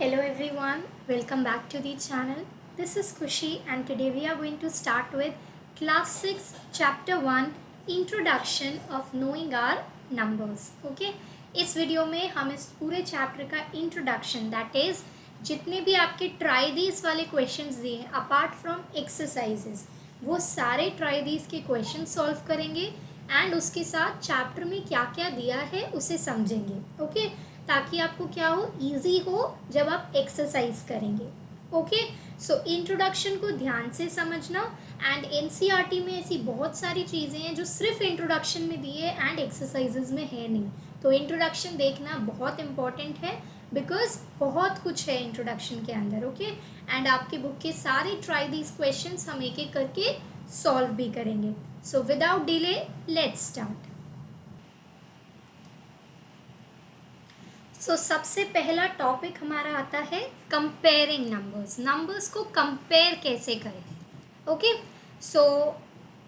Hello everyone, welcome back to the channel. This is Kushi and today we are going to start with class 6 chapter 1 introduction of knowing our numbers. Okay, इस video में हम इस पूरे chapter का introduction that is जितने भी आपके try these वाले क्वेश्चंस दिए हैं अपार्ट फ्रॉम एक्सरसाइजेस वो सारे ट्राई दीज के क्वेश्चन सॉल्व करेंगे एंड उसके साथ चैप्टर में क्या क्या दिया है उसे समझेंगे. ओके ताकि आपको क्या हो इजी हो जब आप एक्सरसाइज करेंगे. ओके सो इंट्रोडक्शन को ध्यान से समझना एंड एनसीईआरटी में ऐसी बहुत सारी चीज़ें हैं जो सिर्फ इंट्रोडक्शन में दी है एंड एक्सरसाइजेज में है नहीं. तो इंट्रोडक्शन देखना बहुत इंपॉर्टेंट है बिकॉज बहुत कुछ है इंट्रोडक्शन के अंदर. ओके एंड आपके बुक के सारे ट्राई दीज क्वेश्चंस हम एक एक करके सॉल्व भी करेंगे. So without delay let's start. So सबसे पहला टॉपिक हमारा आता है कंपेयरिंग नंबर्स. नंबर्स को कंपेयर कैसे करें. ओके सो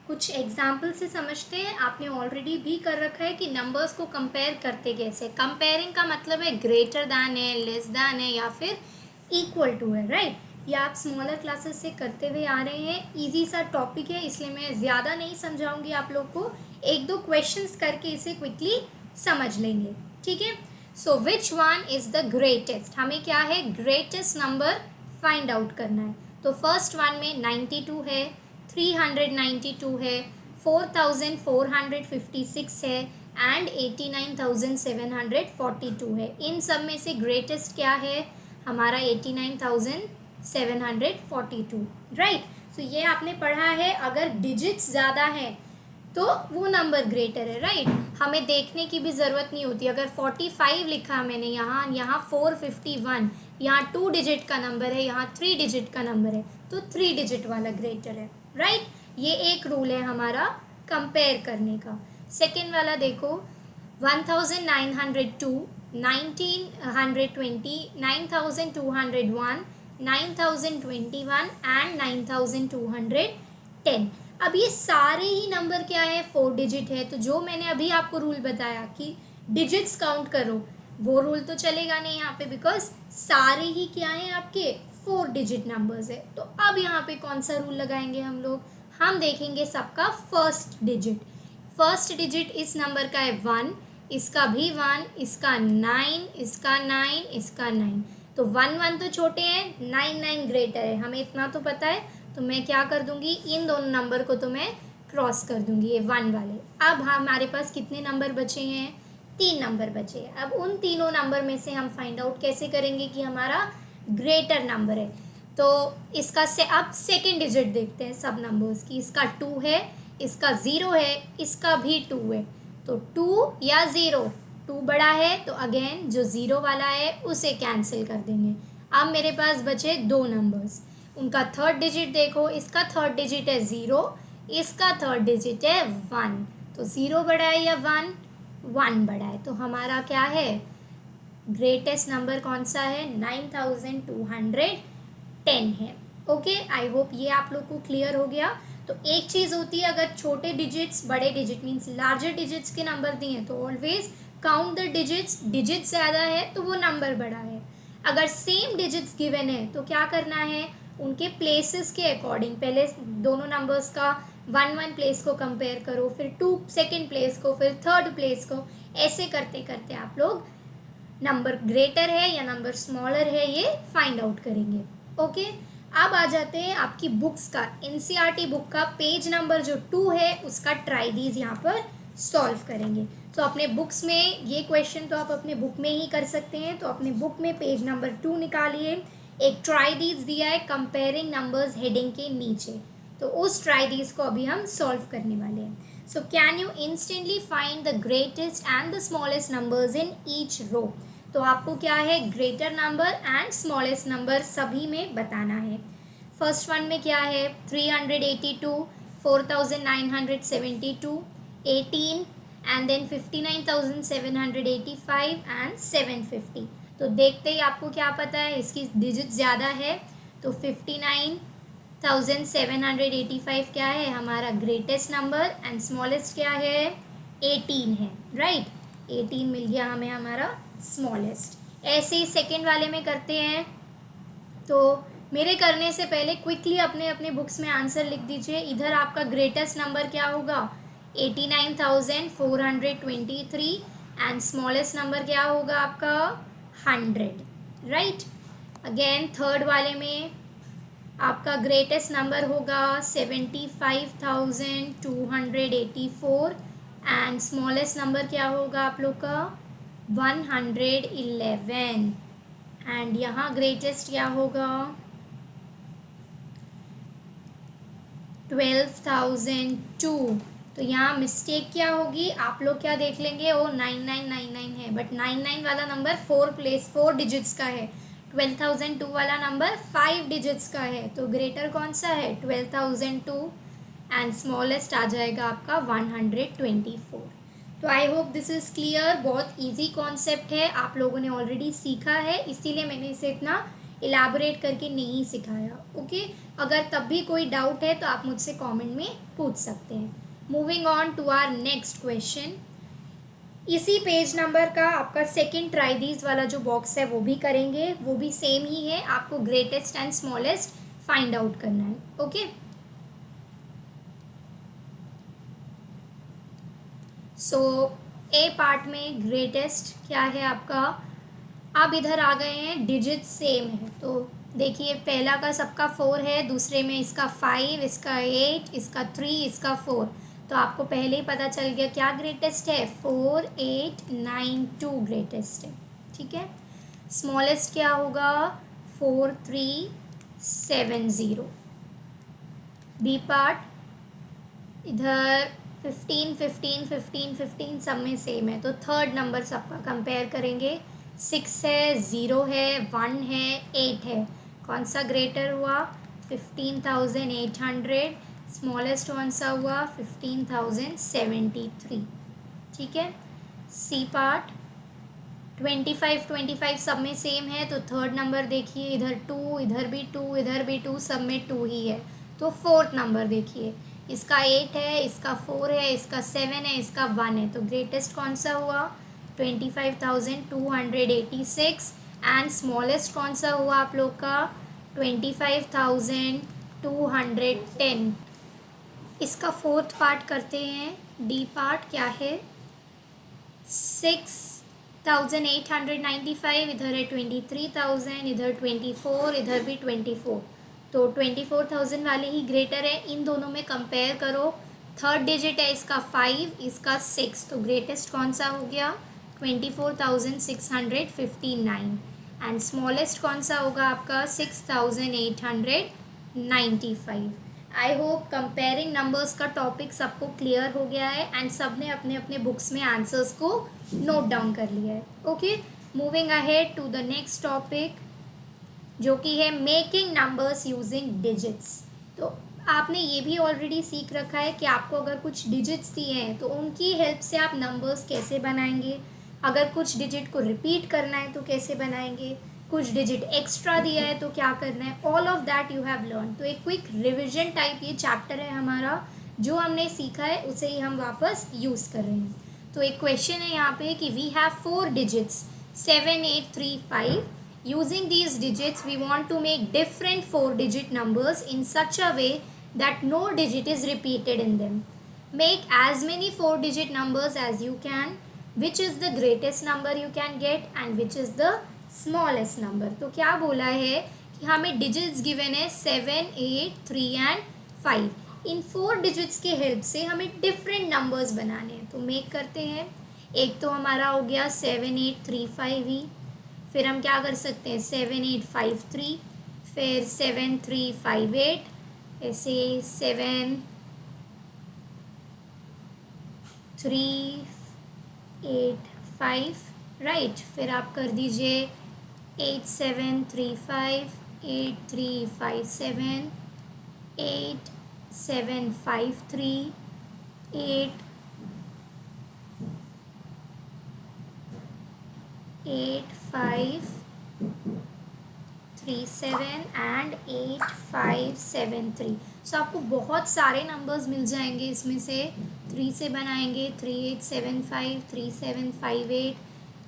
कुछ एग्जाम्पल से समझते हैं. आपने ऑलरेडी भी कर रखा है कि नंबर्स को कंपेयर करते कैसे. कंपेयरिंग का मतलब है ग्रेटर दैन है, लेस दैन है या फिर इक्वल टू है. राइट ये आप स्मॉलर क्लासेस से करते हुए आ रहे हैं. इजी सा टॉपिक है इसलिए मैं ज़्यादा नहीं समझाऊंगी आप लोग को. एक दो क्वेश्चंस करके इसे क्विकली समझ लेंगे. ठीक है so which one is the greatest. हमें क्या है ग्रेटेस्ट नंबर फाइंड आउट करना है. तो फर्स्ट वन में 92 है, 392 है, 4456 है एंड 89,742 है. इन सब में से ग्रेटेस्ट क्या है हमारा 89,742. राइट सो ये आपने पढ़ा है. अगर डिजिट्स ज़्यादा हैं तो वो नंबर ग्रेटर है. राइट हमें देखने की भी ज़रूरत नहीं होती. अगर 45 लिखा मैंने यहाँ 451, यहाँ 2 डिजिट का नंबर है, यहाँ 3 डिजिट का नंबर है तो 3 डिजिट वाला ग्रेटर है. राइट ये एक रूल है हमारा कंपेयर करने का. सेकेंड वाला देखो 1902, 1920, 9201, 9021 एंड 9210. अब ये सारे ही नंबर क्या है 4 डिजिट है. तो जो मैंने अभी आपको रूल बताया कि डिजिट्स काउंट करो वो रूल तो चलेगा नहीं यहाँ पे बिकॉज सारे ही क्या हैं आपके 4 डिजिट नंबर्स है. तो अब यहाँ पे कौन सा रूल लगाएंगे हम लोग. हम देखेंगे सबका फर्स्ट डिजिट. फर्स्ट डिजिट इस नंबर का है 1, इसका भी 1, इसका 9, इसका 9, इसका 9. तो 1 तो छोटे हैं, 9 ग्रेटर है. हमें इतना तो पता है. तो मैं क्या कर दूंगी इन दोनों नंबर को तो मैं क्रॉस कर दूंगी ये 1 वाले. अब हमारे पास कितने नंबर बचे हैं 3 नंबर बचे हैं. अब उन तीनों नंबर में से हम फाइंड आउट कैसे करेंगे कि हमारा ग्रेटर नंबर है. तो इसका से अब सेकेंड डिजिट देखते हैं सब नंबर्स की. इसका 2 है, इसका 0 है, इसका भी 2 है. तो 2 या 0, 2 बड़ा है तो अगेन जो 0 वाला है उसे कैंसिल कर देंगे. अब मेरे पास बचे 2 नंबर्स. उनका थर्ड डिजिट देखो. इसका थर्ड डिजिट है 0, इसका थर्ड डिजिट है 1. तो 0 बड़ा है या 1 बड़ा है. तो हमारा क्या है ग्रेटेस्ट नंबर कौन सा है 9210 है. ओके आई होप ये आप लोग को क्लियर हो गया. तो एक चीज़ होती है अगर छोटे डिजिट्स बड़े डिजिट मीन्स लार्जर डिजिट्स के नंबर दिए हैं तो always count the digits. Digit ज़्यादा है तो वो नंबर बड़ा है. अगर सेम डिजिट्स गिवन है तो क्या करना है उनके प्लेसेस के अकॉर्डिंग पहले दोनों नंबर्स का 1 प्लेस को कंपेयर करो, फिर 2 सेकेंड प्लेस को, फिर थर्ड प्लेस को. ऐसे करते करते आप लोग नंबर ग्रेटर है या नंबर स्मॉलर है ये फाइंड आउट करेंगे. ओके अब आ जाते हैं आपकी बुक्स का. एनसीईआरटी बुक का पेज नंबर जो 2 है उसका ट्राई दीज यहाँ पर सॉल्व करेंगे. तो अपने बुक्स में ये क्वेश्चन तो आप अपने बुक में ही कर सकते हैं. तो अपने बुक में पेज नंबर 2 निकालिए. एक ट्राई दीज दिया है कंपेयरिंग नंबर्स हेडिंग के नीचे. तो उस ट्राई दीज को अभी हम सॉल्व करने वाले हैं. So can you instantly find the greatest and the smallest numbers in each row. तो आपको क्या है greater number and smallest number सभी में बताना है. फर्स्ट वन में क्या है 382, 4972, 18 एंड देन 59,785 एंड 750. तो देखते ही आपको क्या पता है इसकी डिजिट ज़्यादा है. तो 59,785 क्या है हमारा ग्रेटेस्ट नंबर एंड स्मॉलेस्ट क्या है 18 है. राइट 18 मिल गया हमें हमारा स्मॉलेस्ट. ऐसे ही सेकेंड वाले में करते हैं। तो मेरे करने से पहले क्विकली अपने अपने बुक्स में आंसर लिख दीजिए। इधर आपका ग्रेटेस्ट नंबर क्या होगा, 89,423 एंड स्मॉलेस्ट नंबर क्या होगा आपका 100, राइट। अगेन थर्ड वाले में आपका ग्रेटेस्ट नंबर होगा 75,284 एंड स्मॉलेस्ट नंबर क्या होगा आप लोग का 111 एंड यहाँ ग्रेटेस्ट क्या होगा 12,002। तो यहाँ मिस्टेक क्या होगी, आप लोग क्या देख लेंगे, वो 9999 है, बट 99 वाला नंबर 4 डिजिट्स का है। 12,002 वाला नंबर 5 डिजिट्स का है। तो ग्रेटर कौन सा है 12,002 एंड स्मॉलेस्ट आ जाएगा आपका 124। तो I hope this is clear. बहुत इजी कॉन्सेप्ट है, आप लोगों ने ऑलरेडी सीखा है, इसीलिए मैंने इसे इतना इलाबोरेट करके नहीं सिखाया। ओके, अगर तब भी कोई डाउट है तो आप मुझसे कमेंट में पूछ सकते हैं। Moving on to our next question. इसी पेज नंबर का आपका सेकंड ट्राई दीज वाला जो बॉक्स है वो भी करेंगे, वो भी सेम ही है, आपको greatest and smallest find out करना है। ओके, सो ए पार्ट में ग्रेटेस्ट क्या है आपका, अब इधर आ गए हैं डिजिट सेम है। तो देखिए पहला का सबका 4 है, दूसरे में इसका 5, इसका 8, इसका 3, इसका 4। तो आपको पहले ही पता चल गया क्या ग्रेटेस्ट है, 4892 ग्रेटेस्ट है, ठीक है। स्मॉलेस्ट क्या होगा 4370। बी पार्ट इधर 15 15 15 15 सब में सेम है। तो थर्ड नंबर सबका कंपेयर करेंगे, 6 है, 0 है, 1 है, 8 है, कौन सा ग्रेटर हुआ 15,800, स्मॉलेस्ट कौन सा हुआ 15,073, ठीक है। सी पार्ट 25 25 सब में सेम है। तो थर्ड नंबर देखिए, इधर 2, इधर भी 2, इधर भी 2, सब में 2 ही है। तो फोर्थ नंबर देखिए, इसका 8 है, इसका 4 है, इसका 7 है, इसका 1 है। तो ग्रेटेस्ट कौन सा हुआ 25,286 एंड स्मॉलेस्ट कौन सा हुआ आप लोग का 25,210। इसका फोर्थ पार्ट करते हैं। डी पार्ट क्या है 6,895, इधर है 23,000, इधर 24, इधर भी 24। तो 24,000 वाले ही ग्रेटर है, इन दोनों में कंपेयर करो। थर्ड डिजिट है इसका 5, इसका 6, तो ग्रेटेस्ट कौन सा हो गया 24,659 एंड स्मॉलेस्ट कौन सा होगा आपका 6,895। आई होप कंपेयरिंग नंबर्स का टॉपिक सबको क्लियर हो गया है एंड सब ने अपने अपने बुक्स में आंसर्स को नोट डाउन कर लिया है। Okay, moving ahead to the next topic जो कि है मेकिंग नंबर्स यूजिंग डिजिट्स। तो आपने ये भी ऑलरेडी सीख रखा है कि आपको अगर कुछ डिजिट्स दिए हैं तो उनकी हेल्प से आप नंबर्स कैसे बनाएंगे, अगर कुछ डिजिट को रिपीट करना है तो कैसे बनाएंगे, कुछ डिजिट एक्स्ट्रा दिया है तो क्या करना है, all of that you have learn. तो एक क्विक रिविजन टाइप ये चैप्टर है हमारा, जो हमने सीखा है उसे ही हम वापस यूज़ कर रहे हैं। तो एक क्वेश्चन है यहाँ पे कि we have 4 digits 7 8 3 5। Using these digits, we want to make different 4-digit numbers in such a way that no digit is repeated in them. Make as many 4-digit numbers as you can. Which is the greatest number you can get and which is the smallest number? तो क्या बोला है कि हमें digits given है 7, 8, 3 and 5. In 4 digits के help से हमें different numbers बनाने हैं। तो मेक करते हैं। एक तो हमारा हो गया 7 8 3 5 ही, फिर हम क्या कर सकते हैं 7 8 5 3, फिर 7 3 5 8, ऐसे 7 3 8 5, राइट। फिर आप कर दीजिए 8 7 3 5, 8 3 5 7, 8 7 5 3, 8 8 5 3 7 एंड 8 5 7 3। सो आपको बहुत सारे नंबर्स मिल जाएंगे इसमें से। 3 से बनाएंगे 3 8 7 5, 3 7 5 8,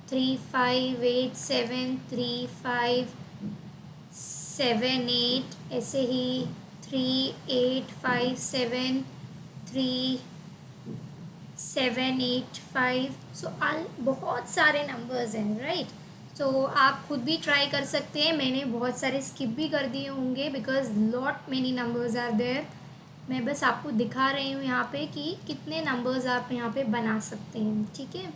35873578, ऐसे ही 38573785। सो बहुत सारे नंबर्स हैं, राइट। तो आप खुद भी ट्राई कर सकते हैं। मैंने बहुत सारे स्किप भी कर दिए होंगे because lot many numbers are there. मैं बस आपको दिखा रही हूँ यहाँ पे कि कितने नंबर्स आप यहाँ पे बना सकते हैं, ठीक है।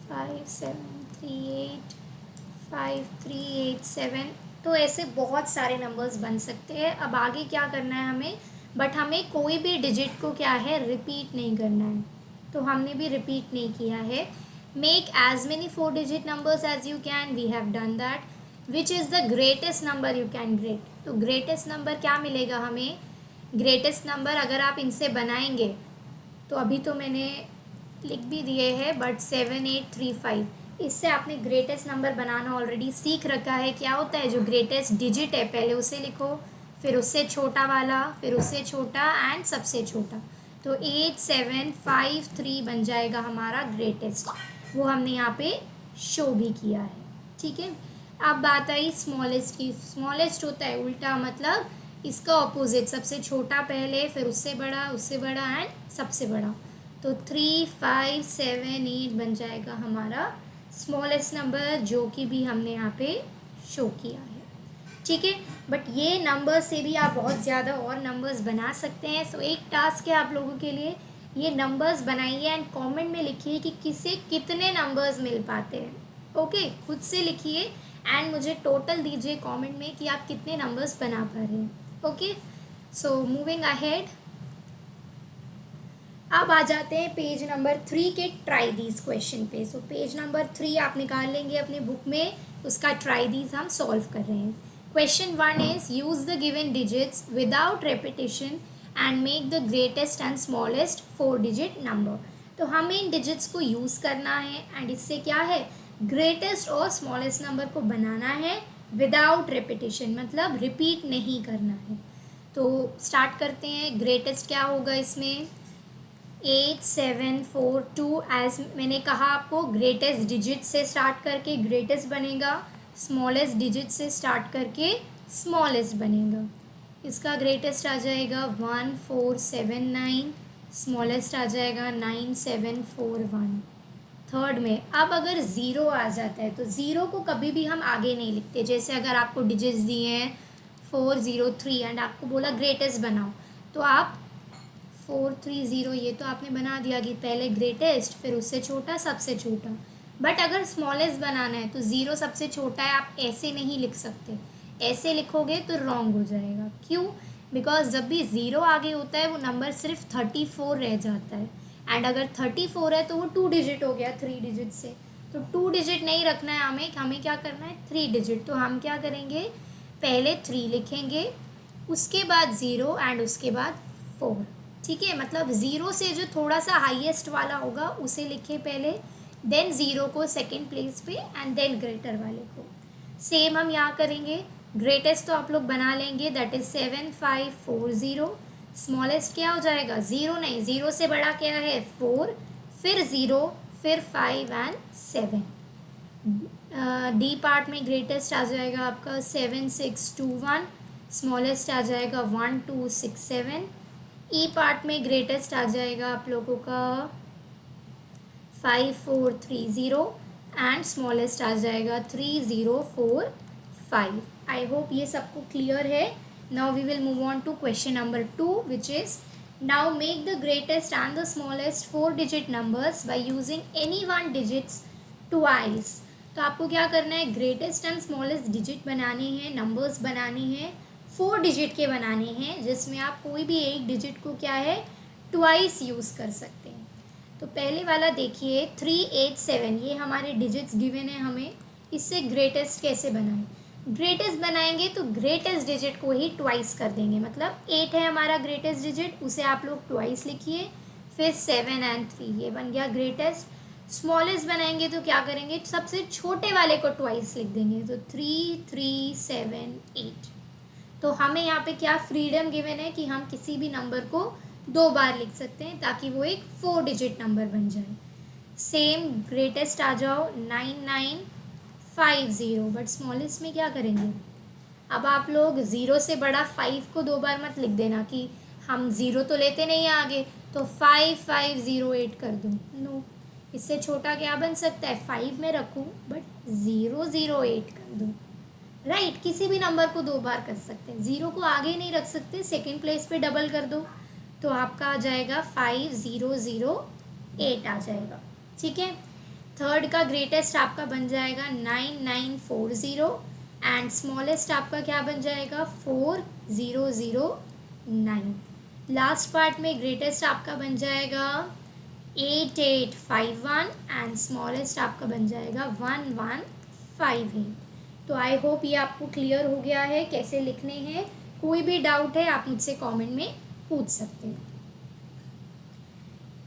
57385387, तो ऐसे बहुत सारे नंबर्स बन सकते हैं। अब आगे क्या करना है हमें, बट हमें कोई भी डिजिट को क्या है रिपीट नहीं करना है, तो हमने भी रिपीट नहीं किया है। Make as many 4 digit numbers as you can, we have done that. Which is the greatest number you can get, तो ग्रेटेस्ट नंबर क्या मिलेगा हमें, ग्रेटेस्ट नंबर अगर आप इनसे बनाएंगे तो अभी तो मैंने लिख भी दिए हैं, बट 7835, इससे आपने ग्रेटेस्ट नंबर बनाना ऑलरेडी सीख रखा है। क्या होता है, जो ग्रेटेस्ट डिजिट है पहले उसे लिखो, फिर उससे छोटा वाला, फिर उससे छोटा एंड सबसे छोटा। तो 8753 बन जाएगा हमारा ग्रेटेस्ट, वो हमने यहाँ पे शो भी किया है, ठीक है। अब बात आई स्मॉलेस्ट की। स्मॉलेस्ट होता है उल्टा, मतलब इसका ऑपोजिट, सबसे छोटा पहले, फिर उससे बड़ा एंड सबसे बड़ा। तो 3578 बन जाएगा हमारा स्मॉलेस्ट नंबर, जो कि भी हमने यहाँ पे शो किया है, ठीक है। बट ये नंबर से भी आप बहुत ज़्यादा और नंबर्स बना सकते हैं। सो एक टास्क है आप लोगों के लिए, ये नंबर्स बनाइए एंड कमेंट में लिखिए कि किसे कितने नंबर्स मिल पाते हैं। ओके, खुद से लिखिए एंड मुझे टोटल दीजिए कमेंट में कि आप कितने नंबर्स बना पा रहे हैं। ओके, सो मूविंग अहेड, अब आ जाते हैं पेज नंबर 3 के ट्राई दीज क्वेश्चन पे। सो पेज नंबर 3 आप निकाल लेंगे अपने बुक में, उसका ट्राई दीज हम सॉल्व कर रहे हैं। Question 1 is use the given digits without repetition and make the greatest and smallest 4 digit number. तो हमें इन डिजिट्स को यूज़ करना है एंड इससे क्या है, ग्रेटेस्ट और स्मॉलेस्ट नंबर को बनाना है विदाउट रेपिटेशन, मतलब रिपीट नहीं करना है। तो स्टार्ट करते हैं। ग्रेटेस्ट क्या होगा इसमें, 8742, एज मैंने कहा आपको ग्रेटेस्ट डिजिट से स्टार्ट करके ग्रेटेस्ट बनेगा, स्मॉलेस्ट डिजिट से स्टार्ट करके स्मॉलेस्ट बनेगा। इसका ग्रेटेस्ट आ जाएगा 1479, स्मॉलेस्ट आ जाएगा 9741 थर्ड में। अब अगर ज़ीरो आ जाता है तो ज़ीरो को कभी भी हम आगे नहीं लिखते। जैसे अगर आपको डिजिट्स दिए हैं 403 एंड आपको बोला ग्रेटेस्ट बनाओ, तो आप 430, ये तो आपने बना दिया कि पहले ग्रेटेस्ट, फिर उससे छोटा, सबसे छोटा। बट अगर स्मॉलेस्ट बनाना है तो ज़ीरो सबसे छोटा है, आप ऐसे नहीं लिख सकते। ऐसे लिखोगे तो रॉन्ग हो जाएगा। क्यों, बिकॉज जब भी ज़ीरो आगे होता है वो नंबर सिर्फ 34 रह जाता है, एंड अगर 34 है तो वो 2 डिजिट हो गया 3 डिजिट से। तो 2 डिजिट नहीं रखना है हमें क्या करना है 3 डिजिट। तो हम क्या करेंगे, पहले 3 लिखेंगे, उसके बाद 0 एंड उसके बाद 4, ठीक है। मतलब ज़ीरो से जो थोड़ा सा हाईएस्ट वाला होगा उसे लिखे पहले, देन ज़ीरो को सेकंड प्लेस पे एंड देन ग्रेटर वाले को। सेम हम यहाँ करेंगे। ग्रेटेस्ट तो आप लोग बना लेंगे, दैट इज़ 7540। स्मॉलेस्ट क्या हो जाएगा, ज़ीरो नहीं, ज़ीरो से बड़ा क्या है 4, फिर 0, फिर 5 एंड 7। डी पार्ट में ग्रेटेस्ट आ जाएगा आपका 7621, स्मॉलेस्ट आ जाएगा 1267। ई पार्ट में ग्रेटेस्ट आ जाएगा आप लोगों का 5430 एंड स्मॉलेस्ट आ जाएगा 3045। आई होप ये सबको क्लियर है। Now we will move on to question number 2 which is now make the greatest and the smallest 4 digit numbers by using any 1 digits twice. तो आपको क्या करना है, ग्रेटेस्ट एंड स्मॉलेस्ट डिजिट बनाने हैं, नंबर्स बनाने हैं, 4 डिजिट के बनाने हैं, जिसमें आप कोई भी एक डिजिट को क्या है ट्वाइस यूज़ कर सकते हैं। तो पहले वाला देखिए 387, ये हमारे डिजिट्स गिवन है हमें, इससे ग्रेटेस्ट कैसे बनाएं। ग्रेटेस्ट बनाएंगे तो ग्रेटेस्ट डिजिट को ही ट्वाइस कर देंगे, मतलब 8 है हमारा ग्रेटेस्ट डिजिट, उसे आप लोग ट्वाइस लिखिए, फिर 7 एंड 3, ये बन गया ग्रेटेस्ट। स्मॉलेस्ट बनाएंगे तो क्या करेंगे, सबसे छोटे वाले को ट्वाइस लिख देंगे, तो 3378। तो हमें यहाँ पे क्या फ्रीडम गिवन है कि हम किसी भी नंबर को 2 बार लिख सकते हैं ताकि वो एक 4 डिजिट नंबर बन जाए। सेम ग्रेटेस्ट आ जाओ 9950, बट स्मॉलेस्ट में क्या करेंगे? अब आप लोग 0 से बड़ा 5 को 2 बार मत लिख देना कि हम 0 तो लेते नहीं हैं आगे, तो 5508 कर दूँ, नो। इससे छोटा क्या बन सकता है? 5 में रखूँ बट 008 कर दूँ, राइट। किसी भी नंबर को 2 बार कर सकते हैं, 0 को आगे नहीं रख सकते, सेकेंड प्लेस पे डबल कर दो तो आपका आ जाएगा 5008 आ जाएगा, ठीक है। थर्ड का ग्रेटेस्ट आपका बन जाएगा 9940 एंड स्मॉलेस्ट आपका क्या बन जाएगा? 4009। लास्ट पार्ट में ग्रेटेस्ट आपका बन जाएगा 8851 एंड स्मॉलेस्ट आपका बन जाएगा 1158। तो आई होप ये आपको क्लियर हो गया है कैसे लिखने हैं। कोई भी डाउट है आप मुझसे कमेंट में पूछ सकते हैं।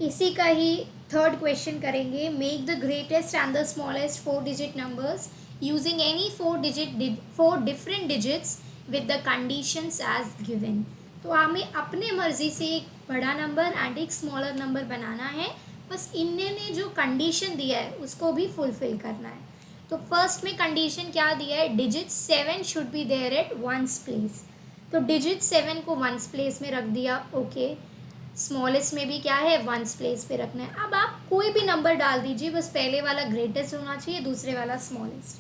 इसी का ही थर्ड क्वेश्चन करेंगे। Make the greatest and the smallest 4 digit numbers using any 4 different digits with the conditions as given. तो हमें अपने मर्जी से एक बड़ा नंबर एंड एक स्मॉलर नंबर बनाना है, बस इन्होंने जो कंडीशन दिया है उसको भी फुलफिल करना है। तो फर्स्ट में कंडीशन क्या दिया है? Digit 7 should be there at ones place. तो डिजिट 7 को वंस प्लेस में रख दिया, ओके। स्मॉलेस्ट में भी क्या है? वंस प्लेस पे रखना है। अब आप कोई भी नंबर डाल दीजिए, बस पहले वाला ग्रेटेस्ट होना चाहिए, दूसरे वाला स्मॉलेस्ट।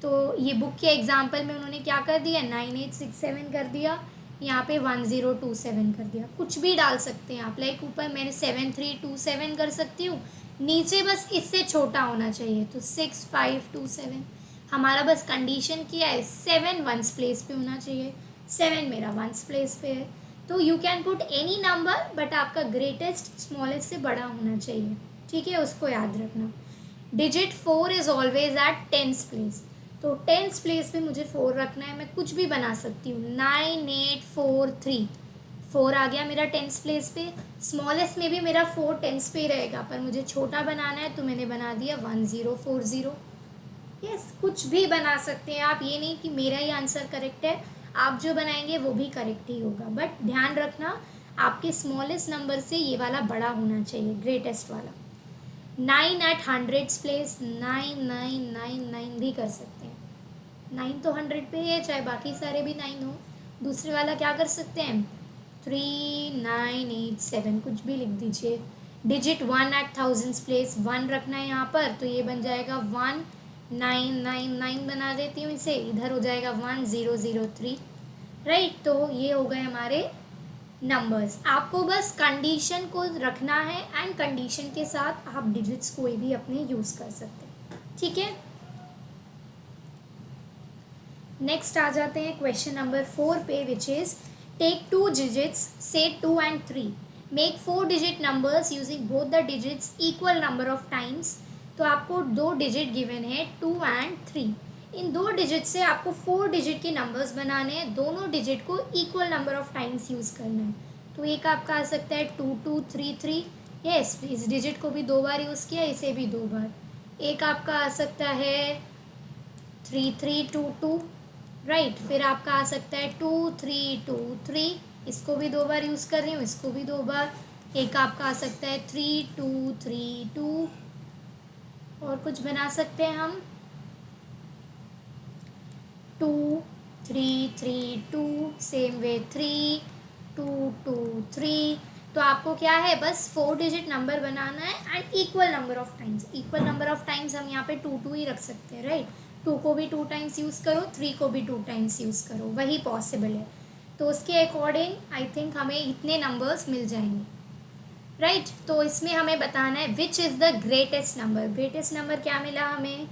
तो ये बुक के एग्जाम्पल में उन्होंने क्या कर दिया? 9867 कर दिया, यहाँ पे 1027 कर दिया। कुछ भी डाल सकते हैं आप, लाइक ऊपर मैंने 7327 कर सकती हूँ, नीचे बस इससे छोटा होना चाहिए तो 6527। हमारा बस कंडीशन क्या है? 7 वंस प्लेस पे होना चाहिए, 7 मेरा वंस प्लेस पे है। तो you can put any number but आपका ग्रेटेस्ट स्मॉलेस्ट से बड़ा होना चाहिए, ठीक है, उसको याद रखना। Digit 4 is always at 10th place. तो 10th प्लेस पे मुझे 4 रखना है, मैं कुछ भी बना सकती हूँ। 9843 4 आ गया मेरा 10th प्लेस पे। स्मॉलेस्ट में भी मेरा 4 10th पे रहेगा, पर मुझे छोटा बनाना है तो मैंने बना दिया 1040। यस, कुछ भी बना सकते हैं आप, ये नहीं कि मेरा ही आंसर करेक्ट है, आप जो बनाएंगे वो भी करेक्ट ही होगा। बट ध्यान रखना आपके स्मॉलेस्ट नंबर से ये वाला बड़ा होना चाहिए, ग्रेटेस्ट वाला। 9 एट 100th प्लेस, 9999 भी कर सकते हैं। 9 तो 100 पे है, चाहे बाकी सारे भी 9 हो। दूसरे वाला क्या कर सकते हैं? 3987 कुछ भी लिख दीजिए। डिजिट 1 एट 1000th प्लेस, 1 रखना है यहाँ पर, तो ये बन जाएगा 1999 बना देती हूँ इसे, इधर हो जाएगा 1003, राइट। तो ये हो गए हमारे नंबर्स। आपको बस कंडीशन को रखना है एंड कंडीशन के साथ आप डिजिट्स कोई भी अपने यूज़ कर सकते हैं, ठीक है। नेक्स्ट आ जाते हैं क्वेश्चन नंबर 4 पे, विच इज़ टेक 2 डिजिट्स से 2 and 3, make 4 digit numbers using both the digits equal number of times. तो आपको 2 डिजिट गिवन है 2 and 3, इन 2 डिजिट से आपको 4 डिजिट के नंबर्स बनाने हैं, दोनों डिजिट को equal number of times use करना है। तो एक आपका आ सकता है 2233, यस, इस डिजिट को भी 2 बार यूज़ किया, इसे भी 2 बार। एक आपका आ सकता है 3322, राइट। फिर आपका आ सकता है 2323, इसको भी 2 बार यूज़ कर रही हूँ, इसको भी 2 बार। एक आपका आ सकता है 3232, और कुछ बना सकते हैं हम 2332, सेम वे 3223। तो आपको क्या है? बस 4 डिजिट नंबर बनाना है and equal number of times. Equal number of times हम यहाँ पे 2 ही रख सकते हैं, राइट। 2 को भी 2 टाइम्स यूज़ करो, 3 को भी 2 टाइम्स यूज़ करो, वही पॉसिबल है। तो उसके अकॉर्डिंग आई थिंक हमें इतने नंबर्स मिल जाएंगे, राइट। तो इसमें हमें बताना है विच is the greatest number. Greatest number क्या मिला हमें?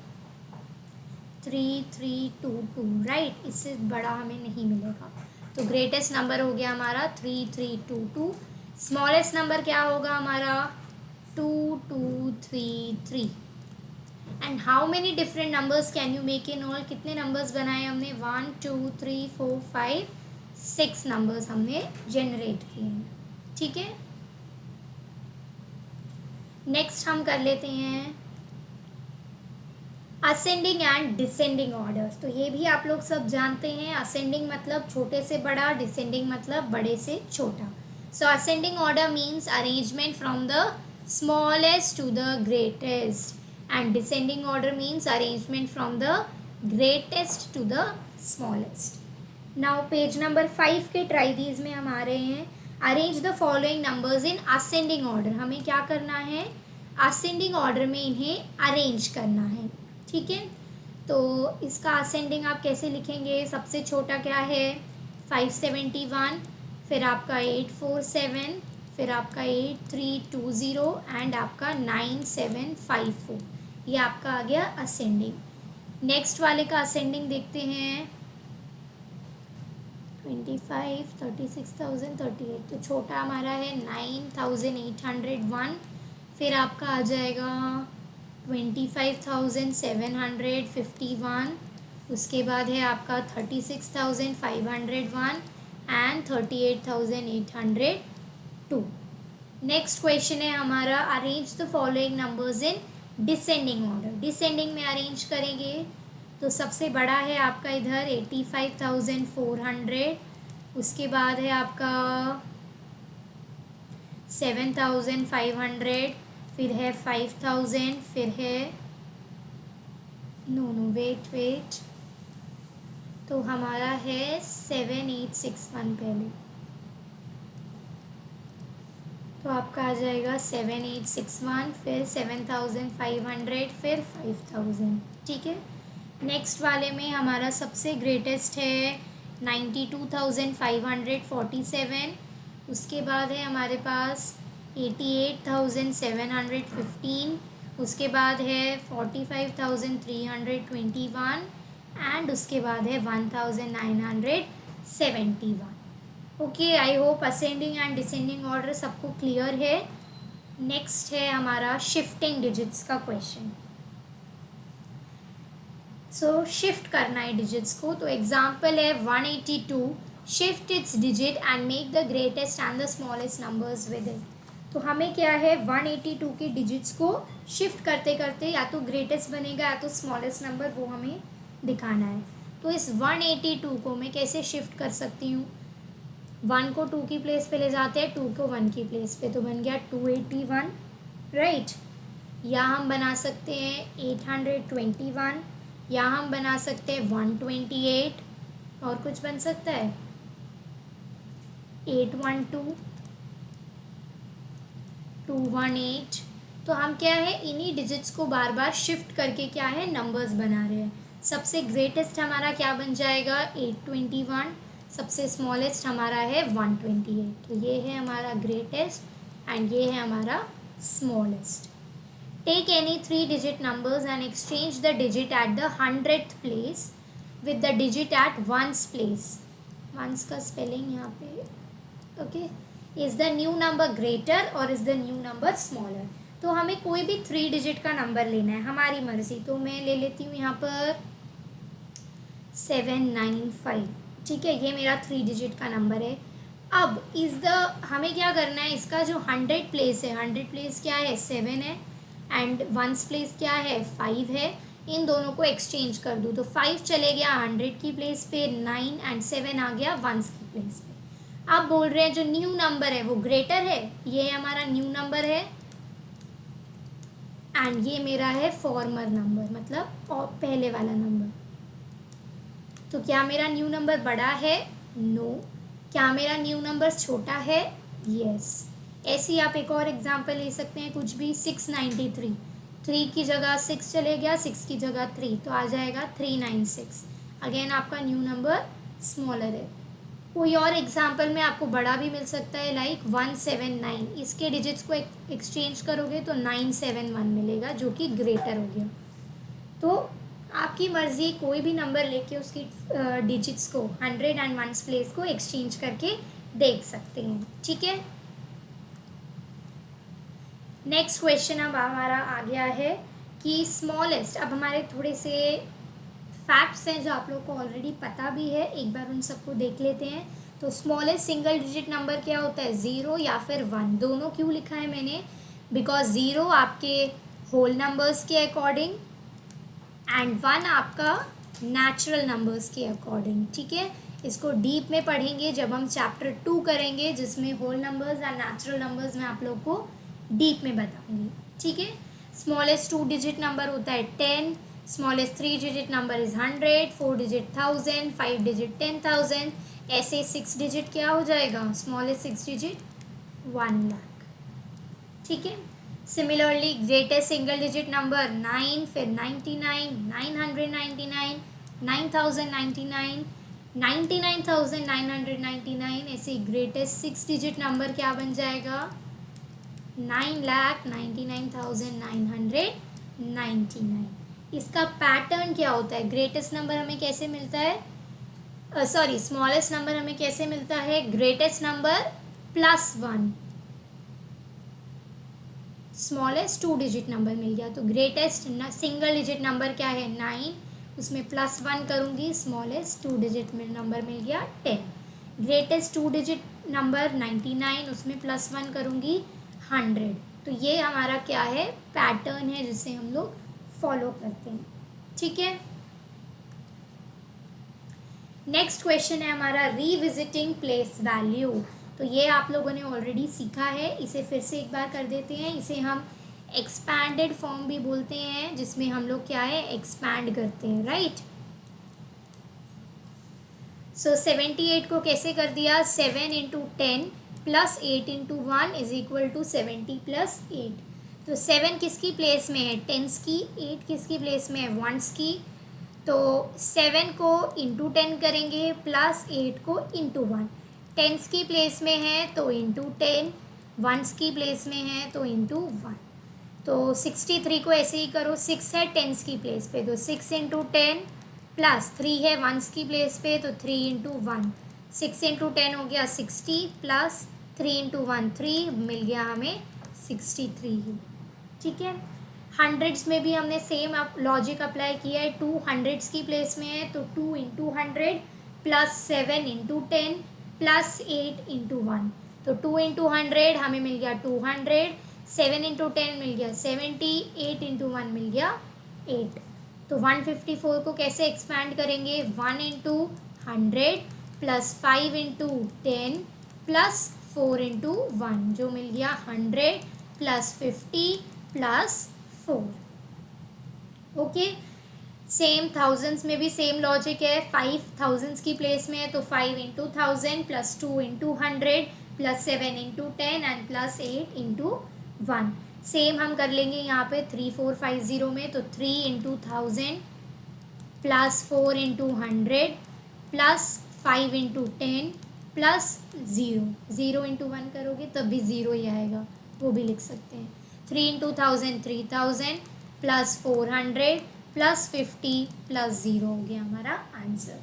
3322, राइट। इससे बड़ा हमें नहीं मिलेगा, तो ग्रेटेस्ट नंबर हो गया हमारा 3322। स्मॉलेस्ट नंबर क्या होगा हमारा? 2233। And how many different numbers can you make in all? कितने नंबर्स बनाए हमने? 1 2 3 4 5 6 नंबर्स हमने जनरेट किए हैं, ठीक है। नेक्स्ट हम कर लेते हैं असेंडिंग एंड डिसेंडिंग ऑर्डर। तो ये भी आप लोग सब जानते हैं, असेंडिंग मतलब छोटे से बड़ा, डिसेंडिंग मतलब बड़े से छोटा। So ascending order means arrangement from the smallest to the greatest, and descending order means arrangement from the greatest to the smallest. Now page number 5 के ट्राई दीज में हम आ रहे हैं. Arrange the following numbers in ascending order. हमें क्या करना है, ascending order में इन्हें अरेंज करना है. ठीक है, तो इसका असेंडिंग आप कैसे लिखेंगे, सबसे छोटा क्या है 571, फिर आपका 847, फिर आपका 8320 एंड आपका 9754. ये आपका आ गया असेंडिंग. नेक्स्ट वाले का असेंडिंग देखते हैं. 25, 36,000, 38. तो छोटा हमारा है 9,801. फिर आपका आ जाएगा 25,751. उसके बाद है आपका 36,501 एंड 38,802. नेक्स्ट क्वेश्चन है हमारा, arrange the following numbers in descending order. Descending में अरेंज करेंगे तो सबसे बड़ा है आपका इधर 85,400. उसके बाद है आपका 7,500, फिर है 5,000, फिर है वेट, तो हमारा है 7,861 पहले. तो आपका आ जाएगा 7,861, फिर 7,500, फिर 5,000. ठीक है, नेक्स्ट वाले में हमारा सबसे ग्रेटेस्ट है 92,547. उसके बाद है हमारे पास 88,715. उसके बाद है 45,321 एंड उसके बाद है 1,971. Okay, I hope ascending and descending order सबको क्लियर है. नेक्स्ट है हमारा शिफ्टिंग डिजिट्स का क्वेश्चन. सो शिफ्ट करना है डिजिट्स को. तो एग्जाम्पल है 182. Shift it's digit and make the greatest and the smallest numbers with it. तो हमें क्या है 182 के डिजिट्स को शिफ्ट करते करते या तो ग्रेटेस्ट बनेगा या तो स्मॉलेस्ट नंबर, वो हमें दिखाना है. तो इस 182 को मैं कैसे शिफ्ट कर सकती हूँ, 1 को 2 की प्लेस पे ले जाते हैं, 2 को 1 की प्लेस पे, तो बन गया 281, राइट. या हम बना सकते हैं 821, या हम बना सकते हैं 128, और कुछ बन सकता है 812, 218. तो हम क्या है इन्हीं डिजिट्स को बार बार शिफ्ट करके क्या है नंबर्स बना रहे हैं. सबसे ग्रेटेस्ट हमारा क्या बन जाएगा 821, सबसे स्मॉलेस्ट हमारा है 128. तो ये है हमारा ग्रेटेस्ट एंड ये है हमारा smallest. Take any 3 digit numbers and exchange the digit at the 100th place with the digit at 1's place. 1's का स्पेलिंग यहाँ पे. Okay, is the new number greater और is the new number smaller. तो हमें कोई भी 3 digit का number लेना है, हमारी मर्जी. तो मैं ले लेती हूँ यहाँ पर 795. ठीक है, ये मेरा 3 digit का नंबर है. अब हमें क्या करना है, इसका जो 100 प्लेस है, 100 प्लेस क्या है 7 है एंड 1's प्लेस क्या है 5 है. इन दोनों को एक्सचेंज कर दूँ तो 5 चले गया 100 की प्लेस पे, 9 एंड 7 आ गया 1's की प्लेस पे. आप बोल रहे हैं जो न्यू नंबर है वो ग्रेटर है, ये हमारा न्यू नंबर है एंड ये मेरा है फॉर्मर नंबर, मतलब पहले वाला नंबर. तो क्या मेरा न्यू नंबर बड़ा है, नो. क्या मेरा न्यू नंबर छोटा है, यस. ऐसे ही आप एक और एग्जांपल ले सकते हैं, कुछ भी 693, 3 की जगह 6 चले गया, 6 की जगह 3, तो आ जाएगा 396. अगेन आपका न्यू नंबर स्मॉलर है. कोई और एग्जांपल में आपको बड़ा भी मिल सकता है, लाइक 179. इसके डिजिट्स को एक्सचेंज करोगे तो 971 मिलेगा जो कि ग्रेटर हो गया. तो आपकी मर्ज़ी, कोई भी नंबर लेके उसकी डिजिट्स को 100 एंड 1's प्लेस को एक्सचेंज करके देख सकते हैं. ठीक है, नेक्स्ट क्वेश्चन अब हमारा आ गया है कि स्मॉलेस्ट. अब हमारे थोड़े से फैक्ट्स हैं जो आप लोग को ऑलरेडी पता भी है, एक बार उन सबको देख लेते हैं. तो स्मॉलेस्ट सिंगल डिजिट नंबर क्या होता है, 0 या फिर 1. दोनों क्यों लिखा है मैंने, बिकॉज 0 आपके होल नंबर्स के अकॉर्डिंग एंड 1 आपका नेचुरल नंबर्स के अकॉर्डिंग. ठीक है, इसको डीप में पढ़ेंगे जब हम चैप्टर 2 करेंगे जिसमें whole numbers and natural numbers में आप लोग को डीप में बताऊंगी, ठीक है। स्मॉलेस्ट 2 डिजिट नंबर होता है 10, smallest 3 digit number is 100, 4 digit 1000, 5 digit 10,000, ऐसे 6 डिजिट क्या हो जाएगा, स्मॉलेस्ट 6 डिजिट 1 लाख, ठीक है। Similarly greatest single digit number 9, फिर 99, 999, 9099, 99,999, ऐसे ग्रेटेस्ट 6 डिजिट नंबर क्या बन जाएगा, 9,99,999। इसका पैटर्न क्या होता है, ग्रेटेस्ट नंबर हमें कैसे मिलता है, सॉरी स्मॉलेस्ट नंबर हमें कैसे मिलता है, greatest number +1, smallest 2 digit number मिल गया, तो ग्रेटेस्ट सिंगल डिजिट नंबर क्या है 9, उसमें +1 करूँगी, स्मॉलेस्ट 2 डिजिट में नंबर मिल गया 10, ग्रेटेस्ट 2 डिजिट नंबर 99, उसमें +1 करूँगी 100। तो ये हमारा क्या है, पैटर्न है जिसे हम लोग फॉलो करते हैं, ठीक है। नेक्स्ट क्वेश्चन है हमारा रीविजिटिंग प्लेस वैल्यू। तो ये आप लोगों ने ऑलरेडी सीखा है, इसे फिर से एक बार कर देते हैं। इसे हम एक्सपैंडेड फॉर्म भी बोलते हैं, जिसमें हम लोग क्या है, एक्सपैंड करते हैं, राइट। सो 78 को कैसे कर दिया, 7 × 10 + 8 × 1 = 70 + 8। तो 7 किसकी प्लेस में है, टेंस की, 8 किसकी प्लेस में है, वंस की। तो 7 को × 10 करेंगे प्लस 8 को × 1, टेंस की प्लेस में है तो × 10, वंस की प्लेस में है तो × 1। तो 63 को ऐसे ही करो, 6 है टेंस की प्लेस पे तो 6 × 10 प्लस 3 है वंस की प्लेस पे तो 3 × 1, 6 × 10 हो गया 60 प्लस 3 × 1 3, मिल गया हमें 63 ही, ठीक है। हंड्रेड्स में भी हमने सेम लॉजिक अप्लाई किया है, 2 हंड्रेड्स की प्लेस में है तो 2 × 100 प्लस 7 × 10 प्लस 8 × 1, तो 2 × 100 हमें मिल गया 200, 7 × 10 मिल गया 70, 8 × 1 मिल गया 8। तो 154 को कैसे एक्सपैंड करेंगे, 1 × 100 प्लस 5 × 10 प्लस 4 × 1, जो मिल गया 100 plus 50 plus 4, okay. Same thousands में भी सेम लॉजिक है, 5 थाउजेंड्स की प्लेस में है तो 5 × 1000 plus 2 × 100 plus 7 × 10 and plus 8 × 1। Same हम कर लेंगे यहाँ पे 3450 में, तो 3 × 1000 प्लस 4 × 100 प्लस 5 × 10 प्लस 0, 0 × 1 करोगे तब भी 0 ही आएगा, वो भी लिख सकते हैं। 3 × 1000 3000 प्लस 400 प्लस 50 प्लस 0 हो गया हमारा आंसर।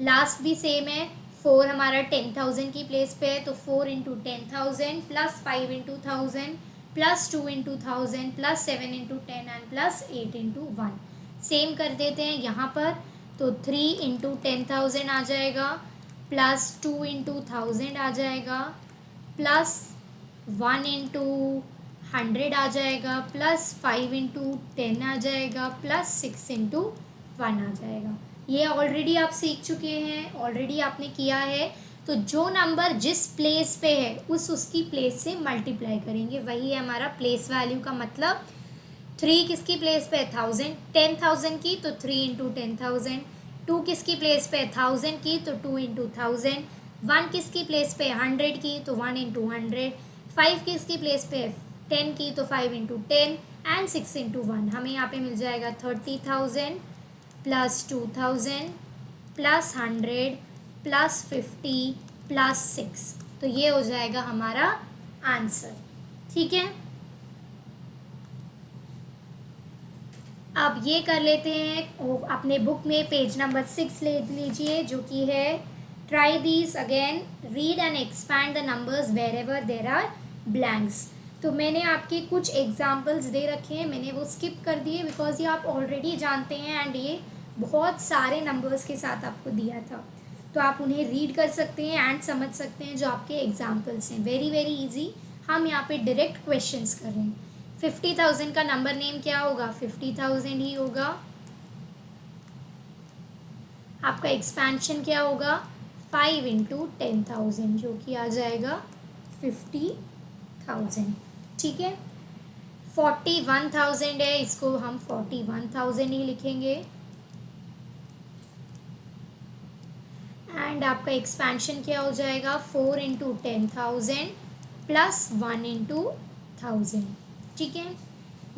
लास्ट भी सेम है, 4 हमारा 10,000 की प्लेस पे है तो 4 × 10,000 plus 5 × 1000 plus 2 × 1000 plus 7 × 10 and plus 8 × 1। Same कर देते हैं यहाँ पर, तो 3 × 10,000 आ जाएगा प्लस 2 × 1000 आ जाएगा प्लस 1 × 100 आ जाएगा प्लस 5 × 10 आ जाएगा प्लस 6 × 1 आ जाएगा। ये ऑलरेडी आप सीख चुके हैं, ऑलरेडी आपने किया है। तो जो नंबर जिस प्लेस पे है उसकी प्लेस से मल्टीप्लाई करेंगे, वही है हमारा प्लेस वैल्यू का मतलब। 3 किसकी प्लेस पे है, 1000, 10,000 की तो 3 × 10,000, 2 किसकी प्लेस पे है, 1000 की तो 2 × 1000, 1 किसकी प्लेस पे है, 100 की तो 1 × 100, 5 किसकी प्लेस पे है, 10 की तो 5 × 10 एंड 6 × 1। हमें यहाँ पे मिल जाएगा 30,000 प्लस 2000 प्लस 100 प्लस 50 प्लस 6, तो ये हो जाएगा हमारा आंसर, ठीक है। अब ये कर लेते हैं, अपने बुक में पेज नंबर 6 ले लीजिए, जो कि है try these again, read and expand the numbers wherever there are blanks. तो मैंने आपके कुछ एग्जाम्पल्स दे रखे हैं, मैंने वो स्किप कर दिए बिकॉज ये आप ऑलरेडी जानते हैं एंड ये बहुत सारे नंबर्स के साथ आपको दिया था, तो आप उन्हें रीड कर सकते हैं एंड समझ सकते हैं जो आपके एग्जाम्पल्स हैं। वेरी वेरी इजी, हम यहाँ पे डायरेक्ट क्वेश्चंस कर रहे हैं। 50,000 का नंबर नेम क्या होगा, 50,000 ही होगा। आपका एक्सपेंशन क्या होगा, 5 × 10,000, जो कि आ जाएगा 50,000। ठीक है, 41,000 है, इसको हम 41,000 ही लिखेंगे। एंड आपका एक्सपेंशन क्या हो जाएगा, 4 इंटू 10,000 प्लस 1 इंटू 1000। ठीक है,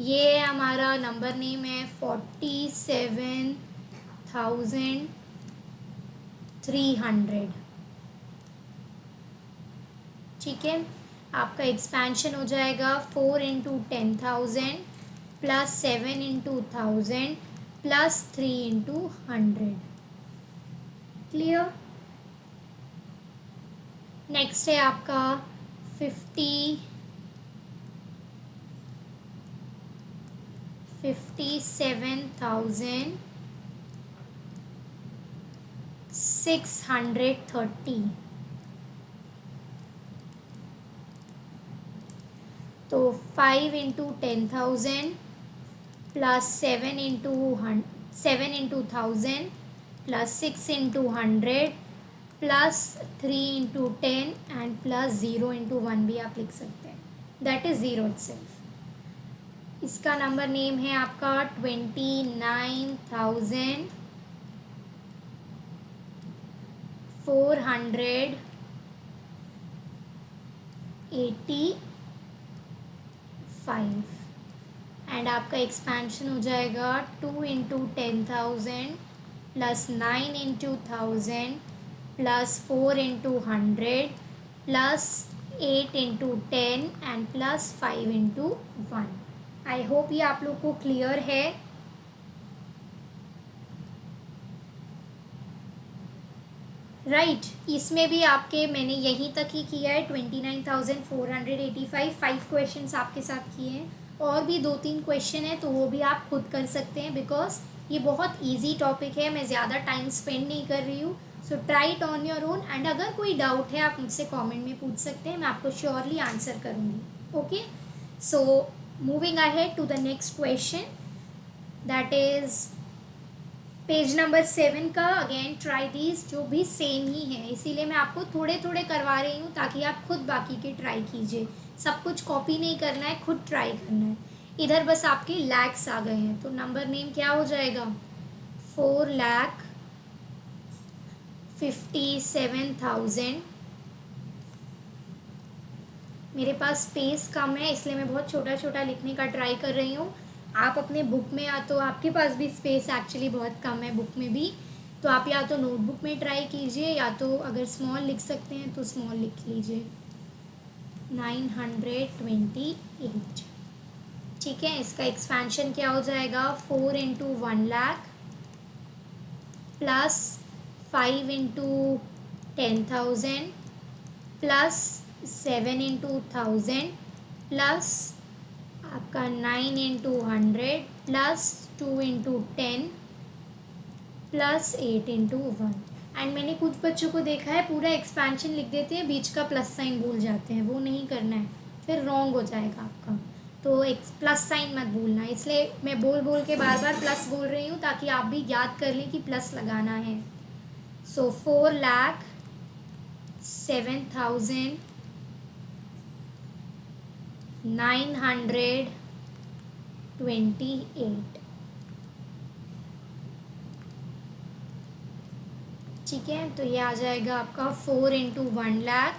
ये हमारा नंबर नेम है 47,300। ठीक है, आपका एक्सपेंशन हो जाएगा 4 into 10,000 plus 7 into 1000 plus 3 into 100। Clear. Next है आपका 57,630। तो 5 into 10,000 plus 7 into 1000 plus 6 into 100 plus 3 into 10 and plus 0 into 1 भी आप लिख सकते हैं, दैट इज़ 0 इटसेल्फ। इसका नंबर नेम है आपका 29,485 एंड आपका एक्सपेंशन हो जाएगा 2 into 10,000 plus 9 into 1000 plus 4 into 100 plus 8 into 10 and plus 5 into 1। I hope ये आप लोग को क्लियर है। राइट, इसमें भी आपके मैंने यहीं तक ही किया है 29,485, 5 क्वेश्चंस आपके साथ किए हैं। और भी 2-3 क्वेश्चन है तो वो भी आप खुद कर सकते हैं, बिकॉज ये बहुत इजी टॉपिक है, मैं ज़्यादा टाइम स्पेंड नहीं कर रही हूँ। So try it on your own and अगर कोई डाउट है आप मुझसे कमेंट में पूछ सकते हैं, मैं आपको श्योरली आंसर करूँगी। Okay, so moving ahead to the next question, that is page number 7 का। अगेन ट्राई दीज, जो भी सेम ही है, इसीलिए मैं आपको थोड़े थोड़े करवा रही हूँ ताकि आप खुद बाकी के ट्राई कीजिए। सब कुछ कॉपी नहीं करना है, खुद ट्राई करना है। इधर बस आपके लैक्स आ गए हैं, तो नंबर नेम क्या हो जाएगा, 4,57,000। मेरे पास स्पेस कम है इसलिए मैं बहुत छोटा छोटा लिखने का ट्राई कर रही हूँ। आप अपने बुक में, या तो आपके पास भी स्पेस एक्चुअली बहुत कम है बुक में भी, तो आप या तो नोटबुक में ट्राई कीजिए या तो अगर स्मॉल लिख सकते हैं तो स्मॉल लिख लीजिए। 928। ठीक है, इसका एक्सपेंशन क्या हो जाएगा, 4 into 1,00,000 plus 5 into 10,000 plus 7 into 1000 plus आपका 9 into 100 plus 2 into 10 plus 8 into 1। And मैंने कुछ बच्चों को देखा है पूरा एक्सपेंशन लिख देते हैं, बीच का प्लस साइन भूल जाते हैं, वो नहीं करना है, फिर रॉन्ग हो जाएगा आपका। तो एक प्लस साइन मत भूलना, इसलिए मैं बोल बोल के बार बार प्लस बोल रही हूँ ताकि आप भी याद कर लें कि प्लस लगाना है। सो 4,07,928। ठीक है, तो ये आ जाएगा आपका 4 इंटू 1,00,000।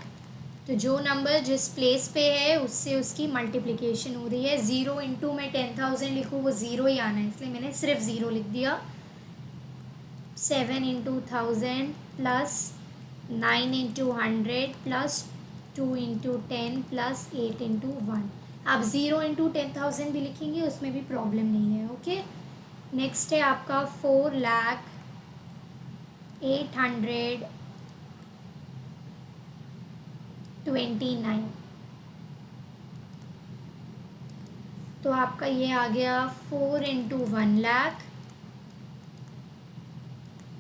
तो जो नंबर जिस प्लेस पे है उससे उसकी मल्टीप्लिकेशन हो रही है। 0 इंटू मैं 10,000 लिखूँ वो 0 ही आना है, इसलिए मैंने सिर्फ 0 लिख दिया। 7 into 1000 plus 9 into 100 plus 2 into 10 plus 8 into 1। आप 0 इंटू 10,000 भी लिखेंगे उसमें भी प्रॉब्लम नहीं है। ओके, नेक्स्ट है आपका 4,08,29। तो आपका ये आ गया 4 into 1,00,000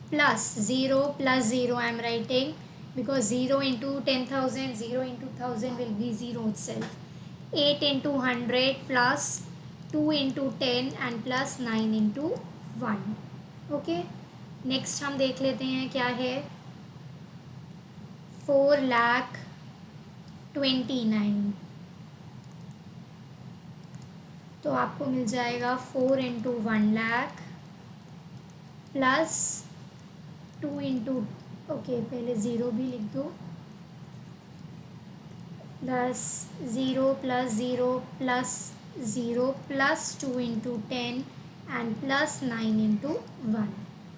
plus 0 I am writing because 0 into 10,000, 0 into 1000 will be 0 itself। 8 into 100 plus 2 into 10 and plus 9 into 1। Okay, next हम देख लेते हैं क्या है। 4,29। तो आपको मिल जाएगा 4 इंटू 1,00,000 प्लस 2 इंटू, ओके पहले ज़ीरो भी लिख दो, plus zero plus zero plus zero plus 2 into 10 and plus 9 into 1।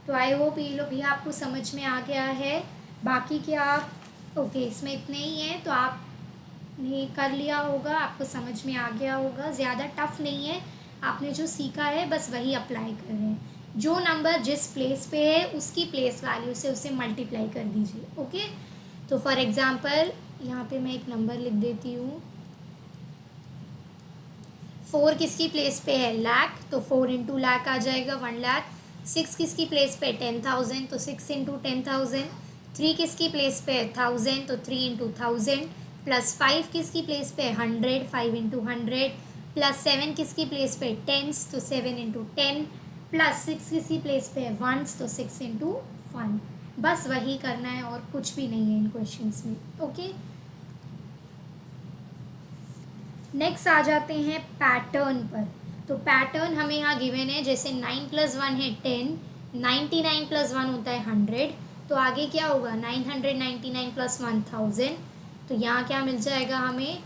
तो आई होप ये लोग भी आपको समझ में आ गया है। बाकी क्या आप ओके इसमें इतने ही हैं, तो आपने कर लिया होगा, आपको समझ में आ गया होगा, ज़्यादा टफ नहीं है। आपने जो सीखा है बस वही अप्लाई कर रहे हैं। जो नंबर जिस प्लेस पे है उसकी प्लेस वैल्यू से उसे मल्टीप्लाई कर दीजिए। ओके, तो फॉर एग्जांपल यहाँ पे मैं एक नंबर लिख देती हूँ। 4 किसकी प्लेस पे है, लाख, तो 4 इंटू लाख आ जाएगा 1,00,000। 6 किसकी प्लेस पे 10,000, तो 6 इंटू 10,000। 3 किसकी प्लेस पे 1,000, तो 3 इंटू 1,000। प्लस 5 किसकी प्लेस पे 100, 5 इंटू 100। प्लस 7 किसकी प्लेस पे टेंस, तो 7 इंटू 10। प्लस 6 किसकी प्लेस पे वंस, तो 6 इंटू 1। बस वही करना है और कुछ भी नहीं है इन क्वेश्चंस में। ओके, नेक्स्ट आ जाते हैं पैटर्न पर। तो पैटर्न हमें यहाँ गिवन है, जैसे 9 + 1 है 10, 99 + 1 होता है 100, तो आगे क्या होगा 999 + 1000, तो यहाँ क्या मिल जाएगा हमें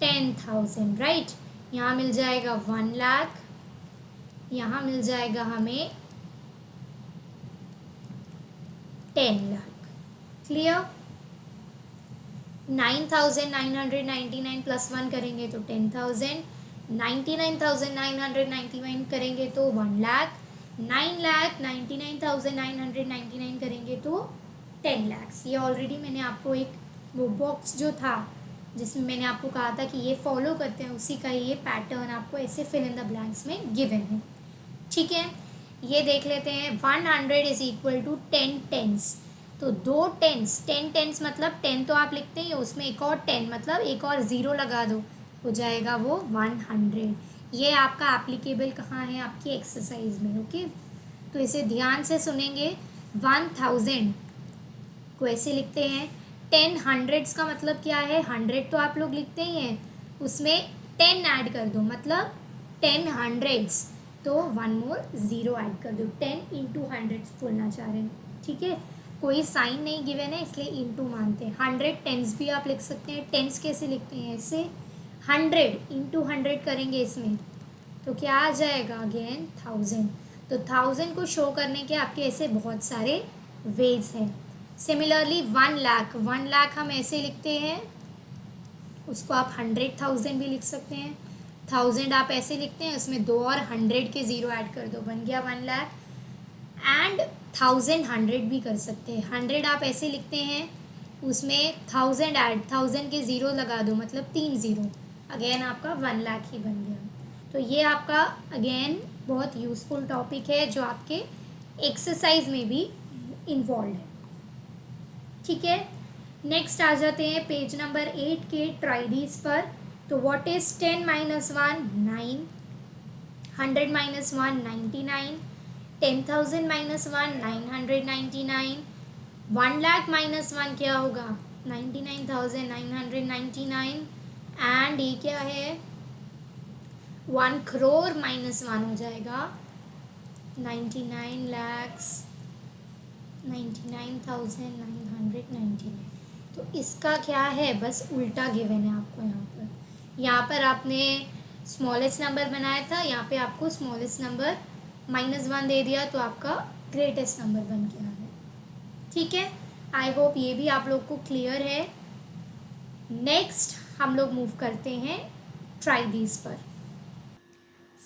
10,000, राइट। यहाँ मिल जाएगा 1,00,000, यहाँ मिल जाएगा हमें 10,00,000। क्लियर। 9,999 + 1 करेंगे तो 10,000, 99,999 करेंगे तो 1,00,000, 9,99,999 करेंगे तो 10,00,000। ये ऑलरेडी मैंने आपको एक वो बॉक्स जो था जिसमें मैंने आपको कहा था कि ये फॉलो करते हैं, उसी का ये पैटर्न आपको ऐसे फिल इन द ब्लैंक्स में गिवन है। ठीक है, ये देख लेते हैं। 100 इज इक्वल टू 10 टेंस, तो 2 टेंस, 10 टेंस मतलब 10 तो आप लिखते ही हो, उसमें एक और 10 मतलब एक और ज़ीरो लगा दो, हो जाएगा वो 100। ये आपका एप्लीकेबल कहाँ है, आपकी एक्सरसाइज में। ओके, तो इसे ध्यान से सुनेंगे। 1000 को ऐसे लिखते हैं। 10 हंड्रेड्स का मतलब क्या है, 100 तो आप लोग लिखते ही हैं, उसमें 10 ऐड कर दो मतलब 10 हंड्रेड्स, तो 1 मोर ज़ीरो ऐड कर दो। 10 इंटू हंड्रेड्स बोलना चाह रहे हैं। ठीक है, कोई साइन नहीं गिवन है इसलिए इंटू मानते हैं। 100 टेंस भी आप लिख सकते हैं। टेंस कैसे लिखते हैं, ऐसे 100 इंटू 100 करेंगे इसमें, तो क्या आ जाएगा अगेन 1000। तो 1000 को शो करने के आपके ऐसे बहुत सारे वेज हैं। सिमिलरली 1,00,000 हम ऐसे लिखते हैं, उसको आप 100,000 भी लिख सकते हैं। 1000 आप ऐसे लिखते हैं, उसमें 2 और 100 के ज़ीरो ऐड कर दो, बन गया 1,00,000। एंड 1000 100 भी कर सकते हैं। 100 आप ऐसे लिखते हैं, उसमें 1000 ऐड, 1000 के ज़ीरो लगा दो मतलब 3 ज़ीरो, अगेन आपका 1,00,000 ही बन गया। तो ये आपका अगेन बहुत यूज़फुल टॉपिक है जो आपके एक्सरसाइज में भी इन्वॉल्व है। ठीक है, नेक्स्ट आ जाते हैं पेज नंबर 8 के ट्राइडीज पर। तो व्हाट इज 10 - 1 9, 100 - 1 99, 10,000 - 1 999, 1,00,000 - 1 क्या होगा 99,999, एंड ये क्या है 1 crore - 1 हो जाएगा 99,99,999। तो इसका क्या है, बस उल्टा गिवन है आपको। यहाँ पर आपने स्मॉलेस्ट नंबर बनाया था, यहाँ पे आपको स्मॉलेस्ट नंबर -1 दे दिया, तो आपका ग्रेटेस्ट नंबर बन गया है। ठीक है, आई होप ये भी आप लोग को क्लियर है। नेक्स्ट हम लोग मूव करते हैं ट्राई दीज पर।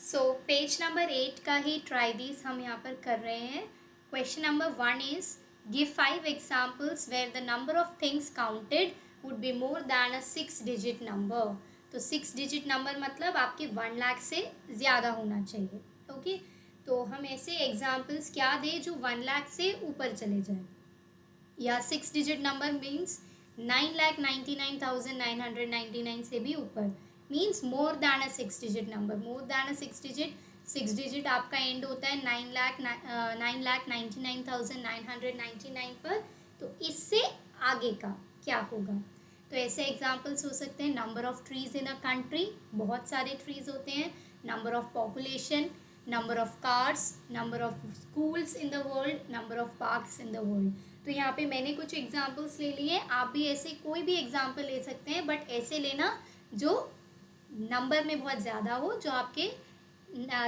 सो पेज नंबर 8 का ही ट्राई दीज हम यहाँ पर कर रहे हैं। Question number 1 is give 5 examples where the number of things counted would be more than a 6 digit number. तो 6 डिजिट नंबर मतलब आपके 1,00,000 से ज़्यादा होना चाहिए। ओके, तो हम ऐसे एग्जाम्पल्स क्या दें जो 1,00,000 से ऊपर चले जाए, या 6 डिजिट नंबर मीन्स 9,99,999 से भी ऊपर, means more than a 6 digit number. More than a 6 digit आपका एंड होता है 9,99,999 पर, तो इससे आगे का क्या होगा। तो ऐसे एग्जाम्पल्स हो सकते हैं number of trees in a country, बहुत सारे ट्रीज होते हैं, number of population, number of cars, number of schools in the world, number of parks in the world. तो यहाँ पे मैंने कुछ एग्जाम्पल्स ले लिए, आप भी ऐसे कोई भी एग्जाम्पल ले सकते हैं, बट ऐसे लेना जो नंबर में बहुत ज़्यादा हो, जो आपके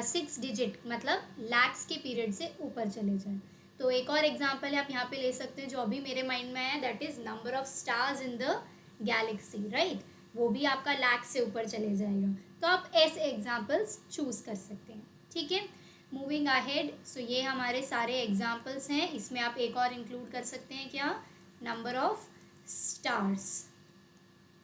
6 डिजिट मतलब लैक्स के पीरियड से ऊपर चले जाए. तो एक और एग्जाम्पल है आप यहाँ पे ले सकते हैं जो अभी मेरे माइंड में है, that is number of stars in the Galaxy, right. वो भी आपका लैक्स से ऊपर चले जाएगा. तो आप ऐसे एग्जाम्पल्स चूज कर सकते हैं. ठीक है, मूविंग अहेड. सो ये हमारे सारे एग्जाम्पल्स हैं. इसमें आप एक और इंक्लूड कर सकते हैं क्या, number of stars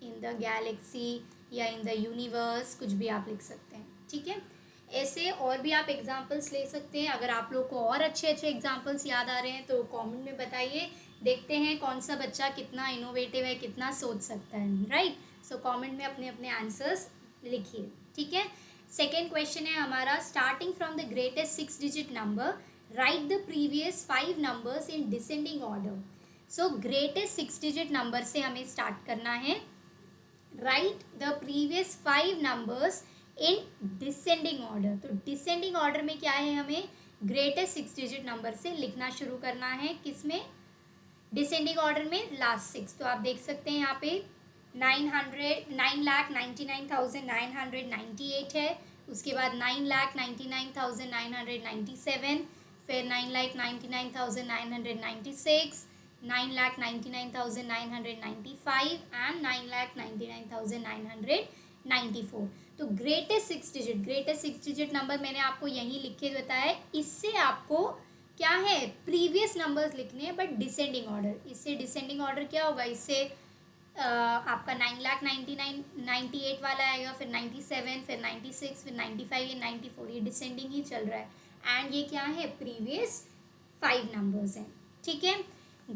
in the Galaxy या इन द यूनिवर्स, कुछ भी आप लिख सकते हैं. ठीक है, ऐसे और भी आप एग्जाम्पल्स ले सकते हैं. अगर आप लोग को और अच्छे अच्छे एग्जाम्पल्स याद आ रहे हैं तो कमेंट में बताइए. देखते हैं कौन सा बच्चा कितना इनोवेटिव है, कितना सोच सकता है, राइट. सो कमेंट में अपने अपने आंसर्स लिखिए. ठीक है, सेकेंड क्वेश्चन है हमारा, starting from the greatest 6 digit number right the previous 5 numbers in descending order. So greatest 6 digit number से हमें स्टार्ट करना है. Right the previous 5 numbers in descending order. तो डिसेंडिंग ऑर्डर में क्या है, हमें ग्रेटेस्ट 6 डिजिट नंबर से लिखना शुरू करना है. किसमें, डिसेंडिंग ऑर्डर में लास्ट 6. तो आप देख सकते हैं यहाँ पे 9,99,998 है. उसके बाद 9,99,997, फिर 9,99,996, 9,99,995 एंड 9,99,994. तो ग्रेटेस्ट 6 डिजिट नंबर मैंने आपको यहीं लिख के बताया. इससे आपको क्या है, प्रीवियस नंबर्स लिखने हैं, बट डिसेंडिंग ऑर्डर. इससे डिसेंडिंग ऑर्डर क्या होगा, इससे आपका 9,99,98 वाला आएगा, फिर 97, फिर 96, फिर 95, ये 94, ये डिसेंडिंग ही चल रहा है. एंड ये क्या है, प्रीवियस 5 नंबर्स हैं. ठीक है,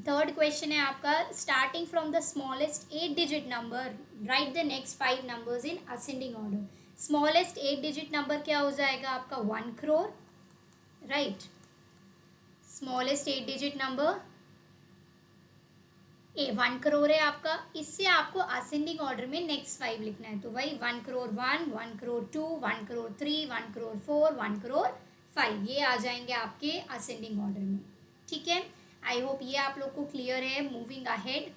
थर्ड क्वेश्चन है आपका, starting from the smallest 8 digit number right the next 5 numbers in ascending order. Smallest 8 digit number क्या हो जाएगा आपका, 1 crore, right. Smallest 8 digit number 1 crore है आपका. इससे आपको असेंडिंग ऑर्डर में नेक्स्ट 5 लिखना है. तो वही 1 crore 1, 1 crore 2, 1 crore 3, 1 crore 4, 1 crore 5, ये आ जाएंगे आपके असेंडिंग ऑर्डर में. ठीक है, आई होप ये आप लोग को क्लियर है. मूविंग अहेड,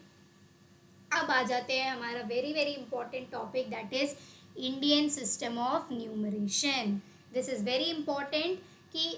अब आ जाते हैं हमारा very very important topic, that is Indian system of numeration. This is very important कि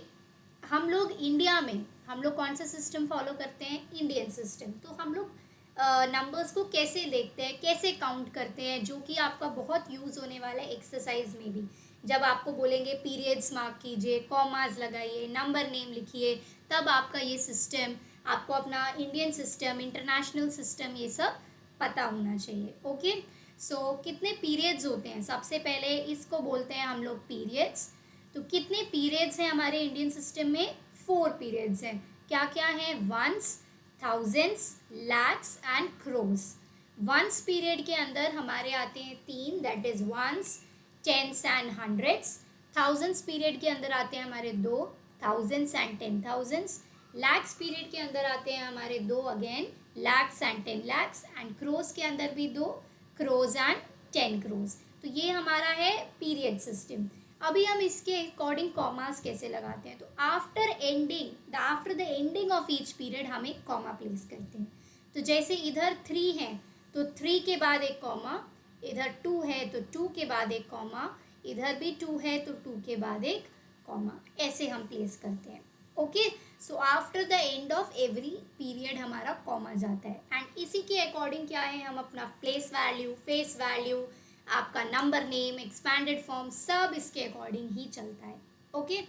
हम लोग इंडिया में हम लोग कौन सा सिस्टम फॉलो करते हैं, इंडियन सिस्टम. तो हम लोग नंबर्स को कैसे देखते हैं, कैसे काउंट करते हैं, जो कि आपका बहुत यूज़ होने वाला है एक्सरसाइज में भी. जब आपको बोलेंगे पीरियड्स मार्क कीजिए, कॉमाज लगाइए, नंबर नेम लिखिए, तब आपका ये सिस्टम, आपको अपना इंडियन सिस्टम, इंटरनेशनल सिस्टम, ये सब पता होना चाहिए. ओके, सो कितने पीरियड्स होते हैं, सबसे पहले इसको बोलते हैं हम लोग पीरियड्स. तो कितने पीरियड्स हैं हमारे इंडियन सिस्टम में, 4 पीरियड्स हैं. क्या क्या हैं, ones, thousands, lakhs and crores. Ones period के अंदर हमारे आते हैं 3, that is ones, tens and hundreds. Thousands period के अंदर आते हैं हमारे 2, thousands and 10,000s. Lakhs period के अंदर आते हैं हमारे 2, again lakhs and 10 lakhs. And cross के अंदर भी 2, क्रोज एंड 10 crores. तो ये हमारा है पीरियड सिस्टम. अभी हम इसके अकॉर्डिंग कॉमास कैसे लगाते हैं, तो after the ending of each period हम एक कॉमा प्लेस करते हैं. तो जैसे इधर 3 है तो 3 के बाद एक कॉमा, इधर 2 है तो 2 के बाद एक कॉमा, इधर भी 2 है तो 2 के बाद एक कॉमा, ऐसे हम प्लेस करते हैं. Okay, so after the end of every period हमारा कॉमा जाता है. एंड इसी के अकॉर्डिंग क्या है, हम अपना प्लेस वैल्यू, फेस वैल्यू, आपका नंबर नेम, एक्सपैंडेड फॉर्म, सब इसके अकॉर्डिंग ही चलता है. ओके,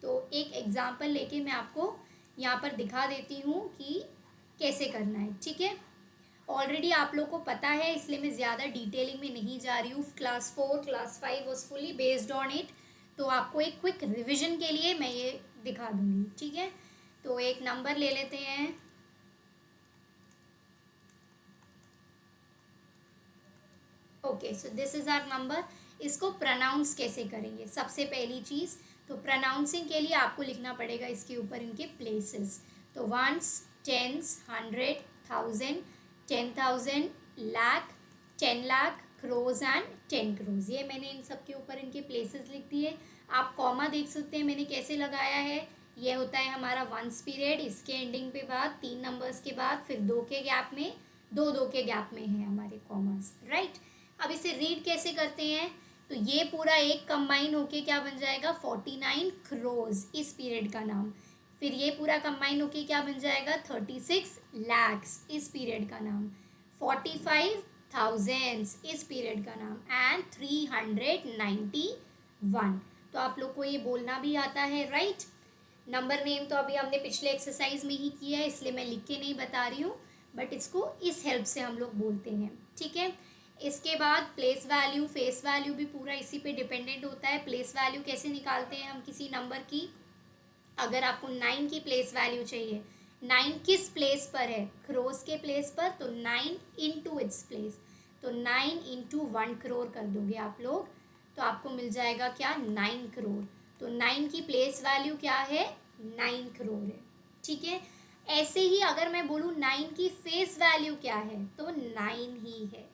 तो एक एग्जांपल लेके मैं आपको यहाँ पर दिखा देती हूँ कि कैसे करना है. ठीक है, ऑलरेडी आप लोग को पता है, इसलिए मैं ज़्यादा डिटेलिंग में नहीं जा रही हूँ. Class 4, class 5 was fully based on it. तो आपको एक क्विक रिविजन के लिए मैं ये दिखा दूँगी. ठीक है, तो एक नंबर ले लेते हैं. Okay, so this is our number. इसको प्रोनाउंस कैसे करेंगे, सबसे पहली चीज़ तो प्रोनाउंसिंग के लिए आपको लिखना पड़ेगा इसके ऊपर इनके प्लेसेस. तो ones, tens, 100, 1000, 10,000, lakh, 10 lakh, crores and 10 crores. ये मैंने इन सब के ऊपर इनके प्लेसेस लिख दिए। आप कॉमा देख सकते हैं मैंने कैसे लगाया है। ये होता है हमारा वंस पीरियड, इसके एंडिंग पे बाद 3 नंबर्स के बाद फिर 2 के गैप में, 2 के गैप में है हमारे कॉमास, राइट। अब इसे रीड कैसे करते हैं, तो ये पूरा एक कंबाइन होके क्या बन जाएगा 49 क्रोज, इस पीरियड का नाम। फिर ये पूरा कंबाइन होके क्या बन जाएगा 36 लैक्स, इस पीरियड का नाम। 45,000 इस पीरियड का नाम। एंड 391। तो आप लोग को ये बोलना भी आता है, राइट। नंबर नेम तो अभी हमने पिछले एक्सरसाइज में ही किया है, इसलिए मैं लिख के नहीं बता रही हूँ, बट इसको इस हेल्प से हम लोग बोलते हैं, ठीक है। इसके बाद प्लेस वैल्यू, फेस वैल्यू भी पूरा इसी पे डिपेंडेंट होता है। प्लेस वैल्यू कैसे निकालते हैं हम किसी नंबर की, अगर आपको 9 की प्लेस वैल्यू चाहिए, 9 किस प्लेस पर है, क्रोस के प्लेस पर, तो 9 इंटू इट्स प्लेस, तो 9 इंटू 1 करोड़ कर दोगे आप लोग, तो आपको मिल जाएगा क्या 9 करोड़। तो 9 की प्लेस वैल्यू क्या है 9 करोड़ है, ठीक है। ऐसे ही अगर मैं बोलूँ 9 की फेस वैल्यू क्या है, तो 9 ही है,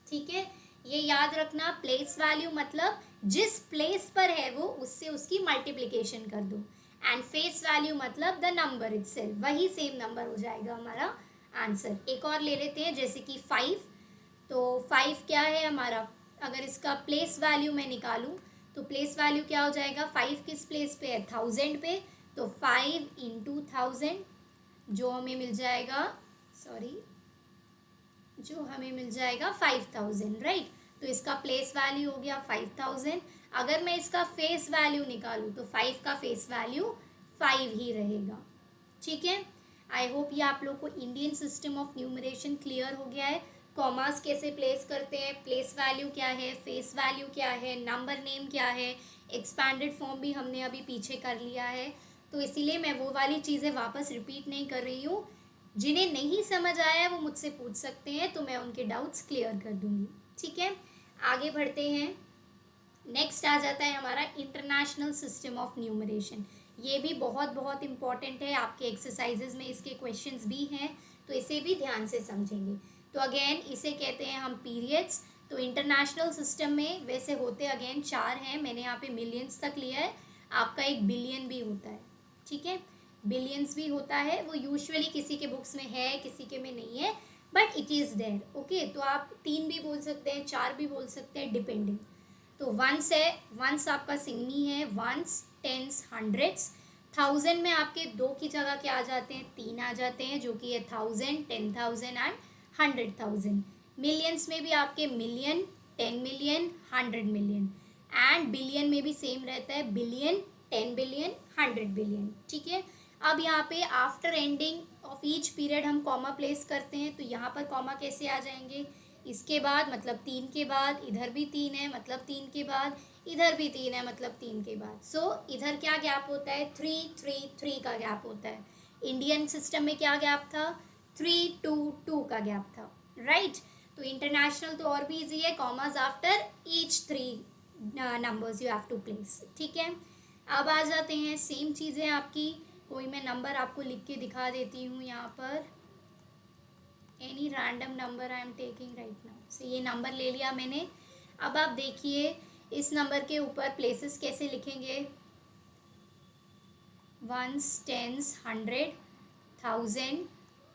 ठीक है। ये याद रखना, प्लेस वैल्यू मतलब जिस प्लेस पर है वो, उससे उसकी मल्टीप्लिकेशन कर दो। एंड फेस वैल्यू मतलब द नंबर इटसेल्फ, वही सेम नंबर हो जाएगा हमारा आंसर। एक और ले लेते हैं, जैसे कि 5। तो 5 क्या है हमारा, अगर इसका प्लेस वैल्यू मैं निकालूं तो प्लेस वैल्यू क्या हो जाएगा, 5 किस प्लेस पे है 1000 पे, तो 5 इंटू 1000 जो हमें मिल जाएगा, जो हमें मिल जाएगा 5000, राइट। तो इसका प्लेस वैल्यू हो गया 5000। अगर मैं इसका फेस वैल्यू निकालूं तो 5 का फेस वैल्यू 5 ही रहेगा, ठीक है। आई होप ये आप लोग को Indian system of numeration clear हो गया है। कॉमास कैसे प्लेस करते हैं, प्लेस वैल्यू क्या है, फेस वैल्यू क्या है, नंबर नेम क्या है, एक्सपैंडेड फॉर्म भी हमने अभी पीछे कर लिया है। तो इसीलिए मैं वो वाली चीज़ें वापस रिपीट नहीं कर रही हूँ। जिन्हें नहीं समझ आया वो मुझसे पूछ सकते हैं, तो मैं उनके डाउट्स क्लियर कर दूंगी, ठीक है। आगे बढ़ते हैं। नेक्स्ट आ जाता है हमारा इंटरनेशनल सिस्टम ऑफ न्यूमरेशन। ये भी बहुत बहुत इंपॉर्टेंट है, आपके एक्सरसाइजेज में इसके क्वेश्चंस भी हैं, तो इसे भी ध्यान से समझेंगे। तो अगेन इसे कहते हैं हम पीरियड्स। तो इंटरनेशनल सिस्टम में वैसे होते अगेन 4 हैं, मैंने यहाँ पे मिलियंस तक लिया है, आपका एक बिलियन भी होता है, ठीक है। बिलियंस भी होता है, वो यूजुअली किसी के बुक्स में है किसी के में नहीं है, but it is there, okay. तो आप 3 भी बोल सकते हैं, 4 भी बोल सकते हैं, डिपेंडिंग। तो वंस है, वंस आपका सिंगनी है, वंस, टेंस, हंड्रेड्स। 1000 में आपके 2 की जगह क्या आ जाते हैं 3 आ जाते हैं, जो कि है 1000, 10,000 एंड 100,000। मिलियंस में भी आपके million, 10 million, 100 million. And billion में भी सेम रहता है, बिलियन, 10 बिलियन, 100 बिलियन, ठीक है। अब यहाँ पे after ending of each period हम कॉमा प्लेस करते हैं, तो यहाँ पर कॉमा कैसे आ जाएंगे, इसके बाद मतलब 3 के बाद, इधर भी 3 है मतलब 3 के बाद, इधर भी 3 है मतलब 3 के बाद। सो इधर क्या गैप होता है 3 3 3 का गैप होता है। इंडियन सिस्टम में क्या गैप था 3 2 2 का गैप था, राइट। तो इंटरनेशनल तो और भी इजी है, commas after each 3 numbers you have to place, ठीक है। अब आ जाते हैं सेम चीज़ें आपकी, कोई मैं नंबर आपको लिख के दिखा देती हूँ यहाँ पर। Any random number I am taking right now. से ये नंबर ले लिया मैंने। अब आप देखिए इस नंबर के ऊपर प्लेसेस कैसे लिखेंगे, ones, tens, 100, 1000,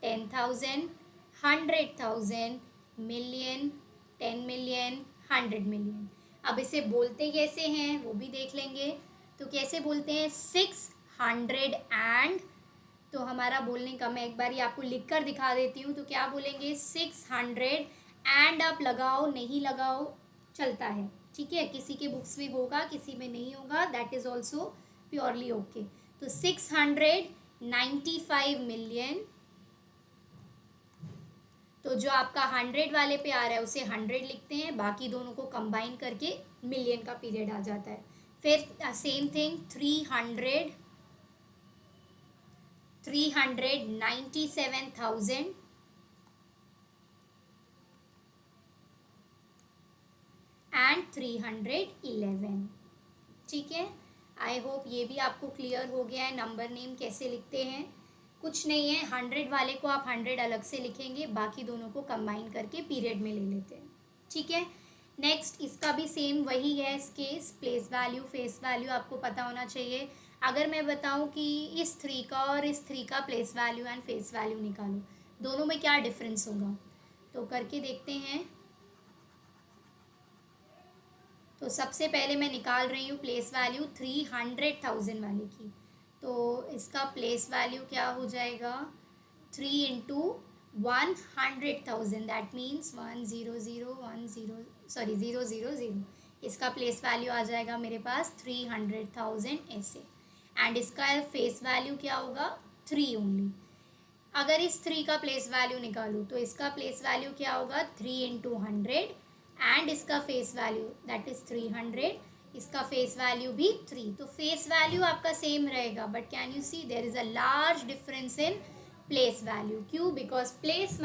10,000, 100,000, million, 10 million, 100 million. अब इसे बोलते कैसे हैं वो भी देख लेंगे। तो कैसे बोलते हैं 600 एंड, तो हमारा बोलने का मैं एक बार आपको लिख कर दिखा देती हूँ। तो क्या बोलेंगे 600 एंड आप लगाओ नहीं लगाओ चलता है, ठीक है। किसी के बुक्स में होगा किसी में नहीं होगा, that is also purely okay. तो 695 मिलियन, तो जो आपका 100 वाले पे आ रहा है उसे 100 लिखते हैं, बाकी दोनों को कंबाइन करके मिलियन का पीरियड आ जाता है। फिर सेम थिंग 397,000 एंड 311, ठीक है। आई होप ये भी आपको क्लियर हो गया है नंबर नेम कैसे लिखते हैं। कुछ नहीं है, 100 वाले को आप 100 अलग से लिखेंगे, बाकी दोनों को कंबाइन करके पीरियड में ले लेते हैं, ठीक है। नेक्स्ट इसका भी सेम वही है case, place value face value आपको पता होना चाहिए। अगर मैं बताऊं कि इस 3 का और इस 3 का place value and face value निकालो, दोनों में क्या डिफरेंस होगा, तो करके देखते हैं। तो सबसे पहले मैं निकाल रही हूँ प्लेस वैल्यू 300,000 वाले की। तो इसका प्लेस वैल्यू क्या हो जाएगा, 3 इंटू 100,000, दैट मीन्स 100,010, सॉरी 000। इसका प्लेस वैल्यू आ जाएगा मेरे पास 300,000 ऐसे। एंड इसका फेस वैल्यू क्या होगा, 3 ओनली। अगर इस 3 का प्लेस वैल्यू निकालूँ तो इसका प्लेस वैल्यू क्या होगा, 3 इंटू 100, एंड इसका फेस वैल्यू दैट इज 300, इसका फेस वैल्यू भी 3। तो फेस वैल्यू आपका सेम रहेगा, but can you see there is a large difference in place value. क्यों, बिकॉज प्लेस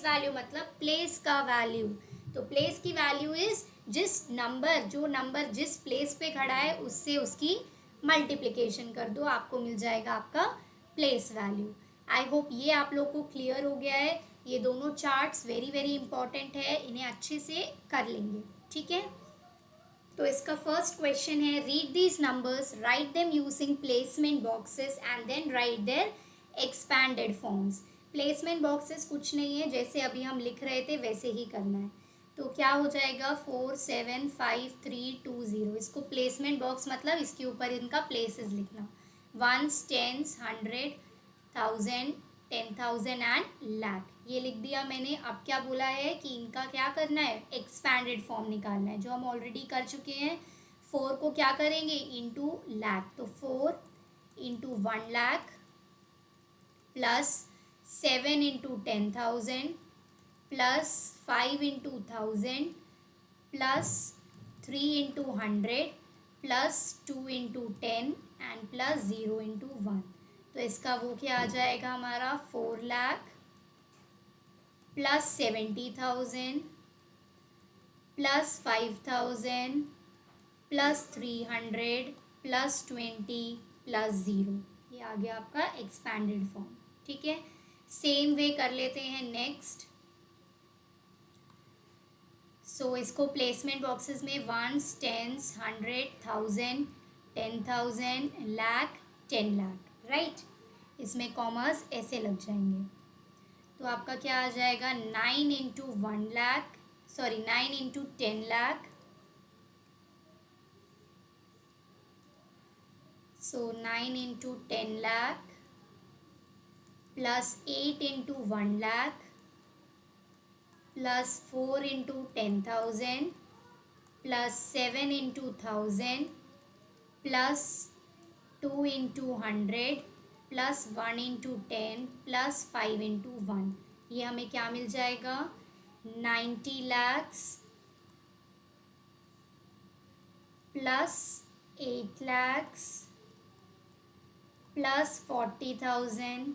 वैल्यू मतलब प्लेस का वैल्यू। तो प्लेस की वैल्यू इज जो नंबर जिस प्लेस पे खड़ा है उससे उसकी मल्टीप्लिकेशन कर दो, आपको मिल जाएगा आपका प्लेस वैल्यू। आई होप ये आप लोग को क्लियर हो गया है। ये दोनों चार्ट्स वेरी वेरी इंपॉर्टेंट है, इन्हें अच्छे से कर लेंगे, ठीक है। तो इसका फर्स्ट क्वेश्चन है, read these numbers, write them using placement boxes and then write their expanded forms. Placement boxes कुछ नहीं है, जैसे अभी हम लिख रहे थे वैसे ही करना है। तो क्या हो जाएगा, 4 7 5 3 2 0। इसको प्लेसमेंट बॉक्स मतलब इसके ऊपर इनका प्लेसेस लिखना, वंस, टेंस, 100, 1000, 10,000 एंड लाख, ये लिख दिया मैंने। अब क्या बोला है कि इनका क्या करना है, एक्सपैंडेड फॉर्म निकालना है, जो हम ऑलरेडी कर चुके हैं। 4 को क्या करेंगे, इंटू लाख, तो 4 into 1,00,000 plus 7 into 10,000 plus 5 into 1000 plus 3 into 100 plus 2 into 10 and plus 0 into 1। तो इसका वो क्या आ जाएगा हमारा, 4,00,000 plus 70,000 plus 5,000 plus 300 plus 20 plus 0। ये आ गया आपका एक्सपैंडेड फॉर्म, ठीक है। सेम वे कर लेते हैं नेक्स्ट। सो इसको प्लेसमेंट बॉक्सेस में ones, tens, 100, 1000, 10,000, lakh, 10 lakh, right. इसमें कॉमर्स ऐसे लग जाएंगे। तो आपका क्या आ जाएगा, 9 into 1,00,000, sorry 9 into 10,00,000, so 9 into 10,00,000 plus 8 into 1,00,000 plus 4 into 10,000 plus 7 into 1,000 plus 2 into 100 plus 1 into 10 plus 5 into 1। ये हमें क्या मिल जाएगा, 90 lakhs plus 8 lakhs plus 40,000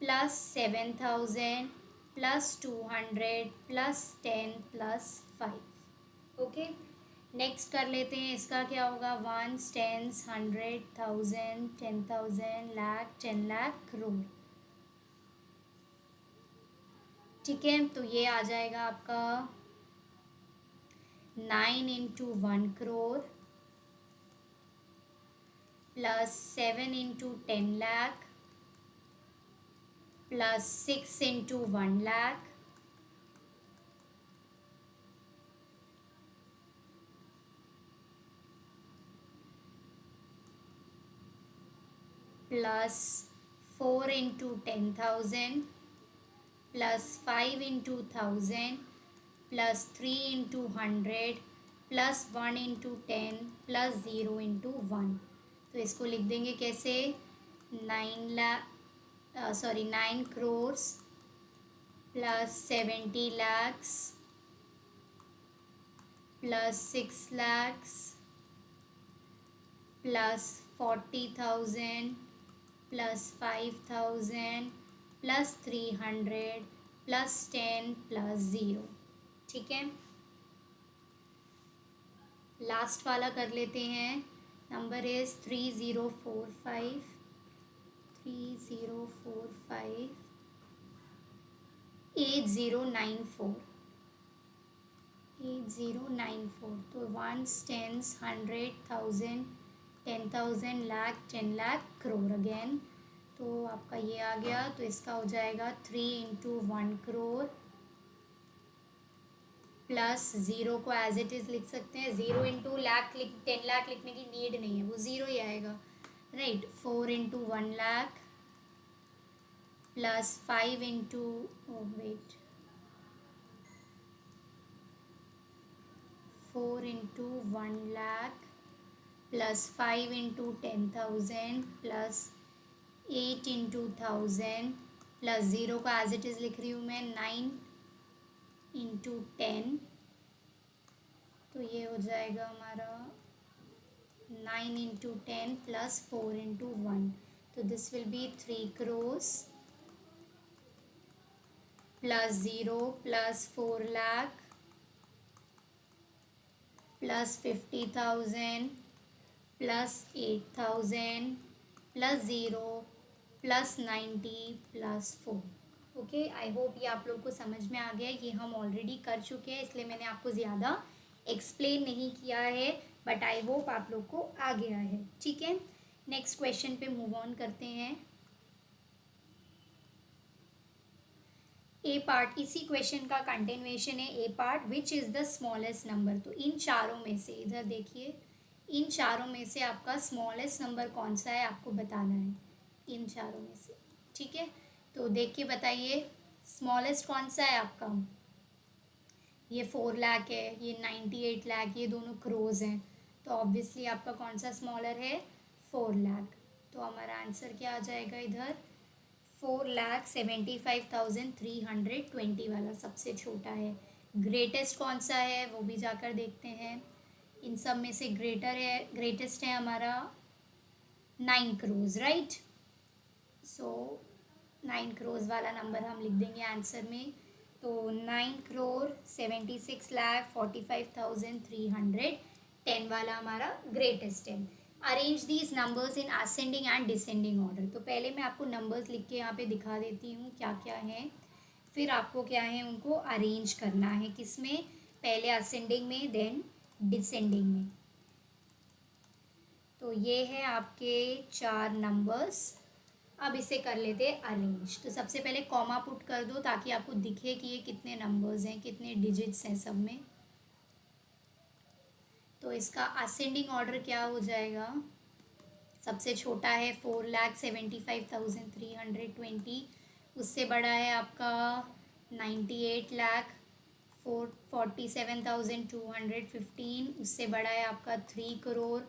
plus 7,000 plus 200 plus 10 plus 5। Okay, next कर लेते हैं। इसका क्या होगा, वंस, टेंस, 100, 1000, 10,000, लाख, 10 लाख, करोड़, ठीक है। तो ये आ जाएगा आपका 9 into 1 crore plus 7 into 10 lakh plus 6 into 1,00,000 plus 4 into 10,000 plus 5 into 1,000 plus 3 into 100 plus 1 into 10 plus 0 into 1। तो इसको लिख देंगे कैसे, 9 crores plus 70 lakhs plus 6 lakhs plus 40,000 plus 5,000 plus 300 plus 10 plus 0, ठीक है। लास्ट वाला कर लेते हैं। Number is 3045 8094। 8094, तो ones, tens, 100,000, 10,000, lakh, 10 lakh, crore again. तो आपका ये आ गया, तो इसका हो जाएगा 3 × 1 करोड़ प्लस ज़ीरो को एज इट इज़ लिख सकते हैं। 0 × लाख 10 लाख लिखने की नीड नहीं है, वो ज़ीरो ही आएगा, right. 4 × 1 lakh plus 5 × wait 4 × 1 lakh plus 5 × 10,000 plus 8 × 1,000 plus zero को एज इट इज़ लिख रही हूँ मैं, 9 × 10। तो ये हो जाएगा हमारा 9 × 10 प्लस 4 × 1, तो this will be 3 crores plus zero plus 4 lakh plus 50,000 plus 8,000 plus zero plus 90 plus 4। Okay, I hope ये आप लोग को समझ में आ गया। ये हम ऑलरेडी कर चुके हैं, इसलिए मैंने आपको ज़्यादा एक्सप्लेन नहीं किया है, बट आई होप आप लोग को आ गया है। ठीक है, नेक्स्ट क्वेश्चन पे मूव ऑन करते हैं। ए पार्ट, इसी क्वेश्चन का कंटिन्यूएशन है। A part, which is the smallest number. तो इन चारों में से, इधर देखिए, इन चारों में से आपका स्मॉलेस्ट नंबर कौन सा है आपको बताना है, इन चारों में से। ठीक है, तो देख के बताइए स्मॉलेस्ट कौन सा है आपका। ये 4 लाख है, ये 98 लाख, ये दोनों क्रोज हैं, तो ऑब्वियसली आपका कौन सा स्मॉलर है, 4 लाख। तो हमारा आंसर क्या आ जाएगा इधर, 4,75,320 वाला सबसे छोटा है। ग्रेटेस्ट कौन सा है वो भी जाकर देखते हैं। इन सब में से ग्रेटेस्ट है हमारा 9 crores, राइट। सो 9 crores वाला नंबर हम लिख देंगे आंसर में। तो 9,76,45,310 वाला हमारा ग्रेटेस्ट है। Arrange these numbers in ascending and descending order. तो पहले मैं आपको नंबर्स लिख के यहाँ पे दिखा देती हूँ क्या क्या है, फिर आपको क्या है उनको अरेंज करना है, किस में, पहले असेंडिंग में देन डिसेंडिंग में। तो ये है आपके 4 नंबर्स। अब इसे कर लेते हैं अरेंज। तो सबसे पहले कॉमा पुट कर दो ताकि आपको दिखे कि ये कितने नंबर्स हैं, कितने डिजिट्स हैं सब में। तो इसका असेंडिंग ऑर्डर क्या हो जाएगा, सबसे छोटा है 4,75,320, उससे बड़ा है आपका 98 लाख 47,215, उससे बड़ा है आपका 3 करोड़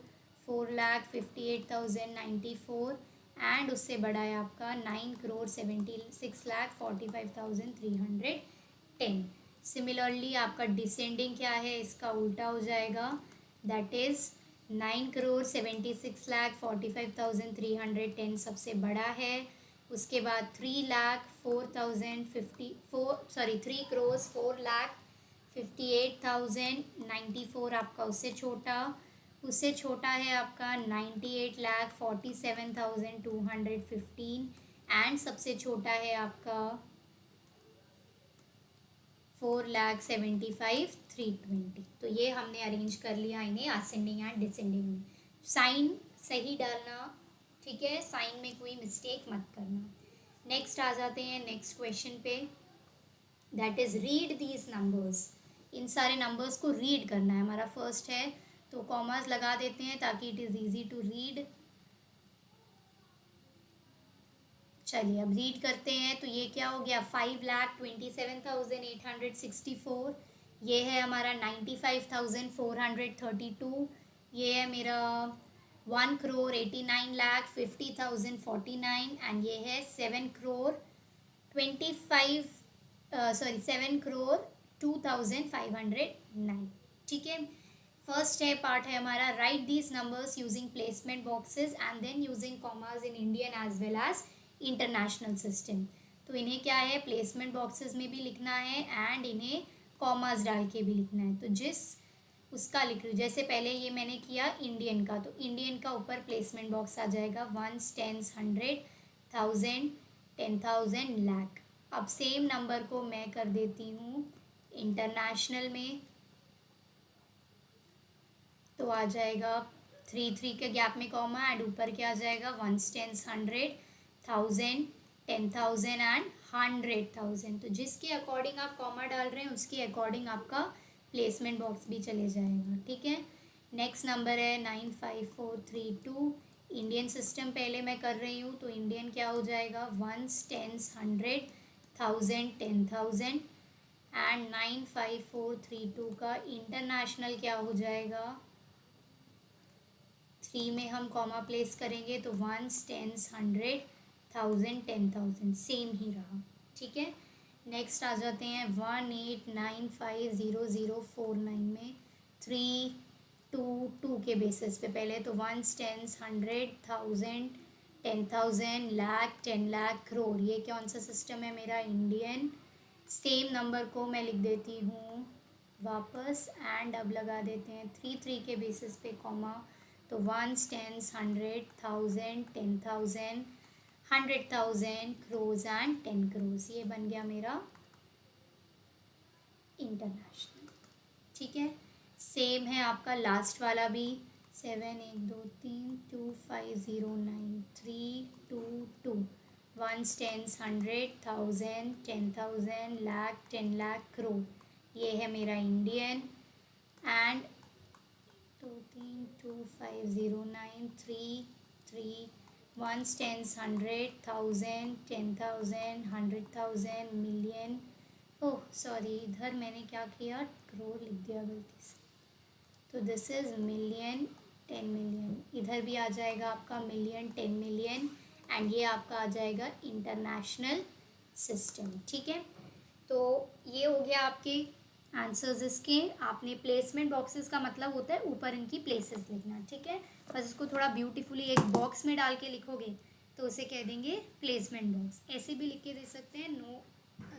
4,58,094, एंड उससे बड़ा है आपका 9,76,45,310। सिमिलरली आपका डिसेंडिंग क्या है, इसका उल्टा हो जाएगा, दैट इज़ 9,76,45,310 सबसे बड़ा है। उसके बाद 3,4,58,094 आपका उससे छोटा। उससे छोटा है आपका 98,47,215, एंड सबसे छोटा है आपका 4,75,320। तो ये हमने अरेंज कर लिया इन्हें असेंडिंग एंड डिसेंडिंग में। साइन सही डालना, ठीक है, साइन में कोई मिस्टेक मत करना। नेक्स्ट आ जाते हैं नेक्स्ट क्वेश्चन पे, that is read these numbers. इन सारे नंबर्स को रीड करना है। हमारा फर्स्ट है तो कॉमास लगा देते हैं ताकि it is easy to read. चलिए अब रीड करते हैं। तो ये क्या हो गया, 5,27,864, ये है हमारा 95,432, ये है मेरा 1,89,50,049, एंड ये है 7,2,509। ठीक है, फर्स्ट है पार्ट है हमारा, right these numbers using placement boxes and then using commas in Indian as well as international system. तो इन्हें क्या है, प्लेसमेंट बॉक्सेस में भी लिखना है एंड इन्हें कॉमास डाल के भी लिखना है। तो जिस उसका लिख रही हूँ, जैसे पहले ये मैंने किया इंडियन का, तो इंडियन का ऊपर प्लेसमेंट बॉक्स आ जाएगा, 1s, 10s, 100, 1000, 10,000, लाख। अब सेम नंबर को मैं कर देती हूँ इंटरनेशनल में, तो आ जाएगा 3 के गैप में कॉमा एंड ऊपर क्या आ जाएगा 1s 10s 100 1000 10,000 एंड 100,000। तो जिसके अकॉर्डिंग आप कॉमा डाल रहे हैं उसके अकॉर्डिंग आपका प्लेसमेंट बॉक्स भी चले जाएगा। ठीक है, नेक्स्ट नंबर है 95432। इंडियन सिस्टम पहले मैं कर रही हूँ, तो इंडियन क्या हो जाएगा 1s 10s 100 1000 10,000 एंड 95432 का इंटरनेशनल क्या हो जाएगा 3 में हम कॉमा प्लेस करेंगे तो 1s 10s 100 1000 10,000 सेम ही रहा। ठीक है, नेक्स्ट आ जाते हैं 18950049 में 322 के बेसिस पे। पहले तो 1s 10s 100 1000 10,000 लाख 10 लाख करोड़। ये कौन सा सिस्टम है मेरा इंडियन। सेम नंबर को मैं लिख देती हूँ वापस एंड अब लगा देते हैं 3 के बेसिस पे कॉमा, तो 1s 10s 100 1000 10,000 100,000 crores and 10 crores। ये बन गया मेरा इंटरनेशनल। ठीक है, सेम है आपका लास्ट वाला भी 71232509 322 1s 10s 100 1000 10,000 लाख 10 लाख करोड़। ये है मेरा Indian and 232509 1s 10s 100 1000 10,000 100,000 million. Oh sorry, इधर मैंने क्या किया करोड़ लिख दिया गलती से, तो दिस इज़ मिलियन 10 मिलियन। इधर भी आ जाएगा आपका मिलियन 10 मिलियन एंड ये आपका आ जाएगा इंटरनेशनल सिस्टम। ठीक है, तो ये हो गया आपके आंसर्स इसके। आपने प्लेसमेंट बॉक्सेस का मतलब होता है ऊपर इनकी प्लेसेस लिखना। ठीक है, बस इसको थोड़ा ब्यूटीफुली एक बॉक्स में डाल के लिखोगे तो उसे कह देंगे प्लेसमेंट बॉक्स। ऐसे भी लिख के दे सकते हैं, no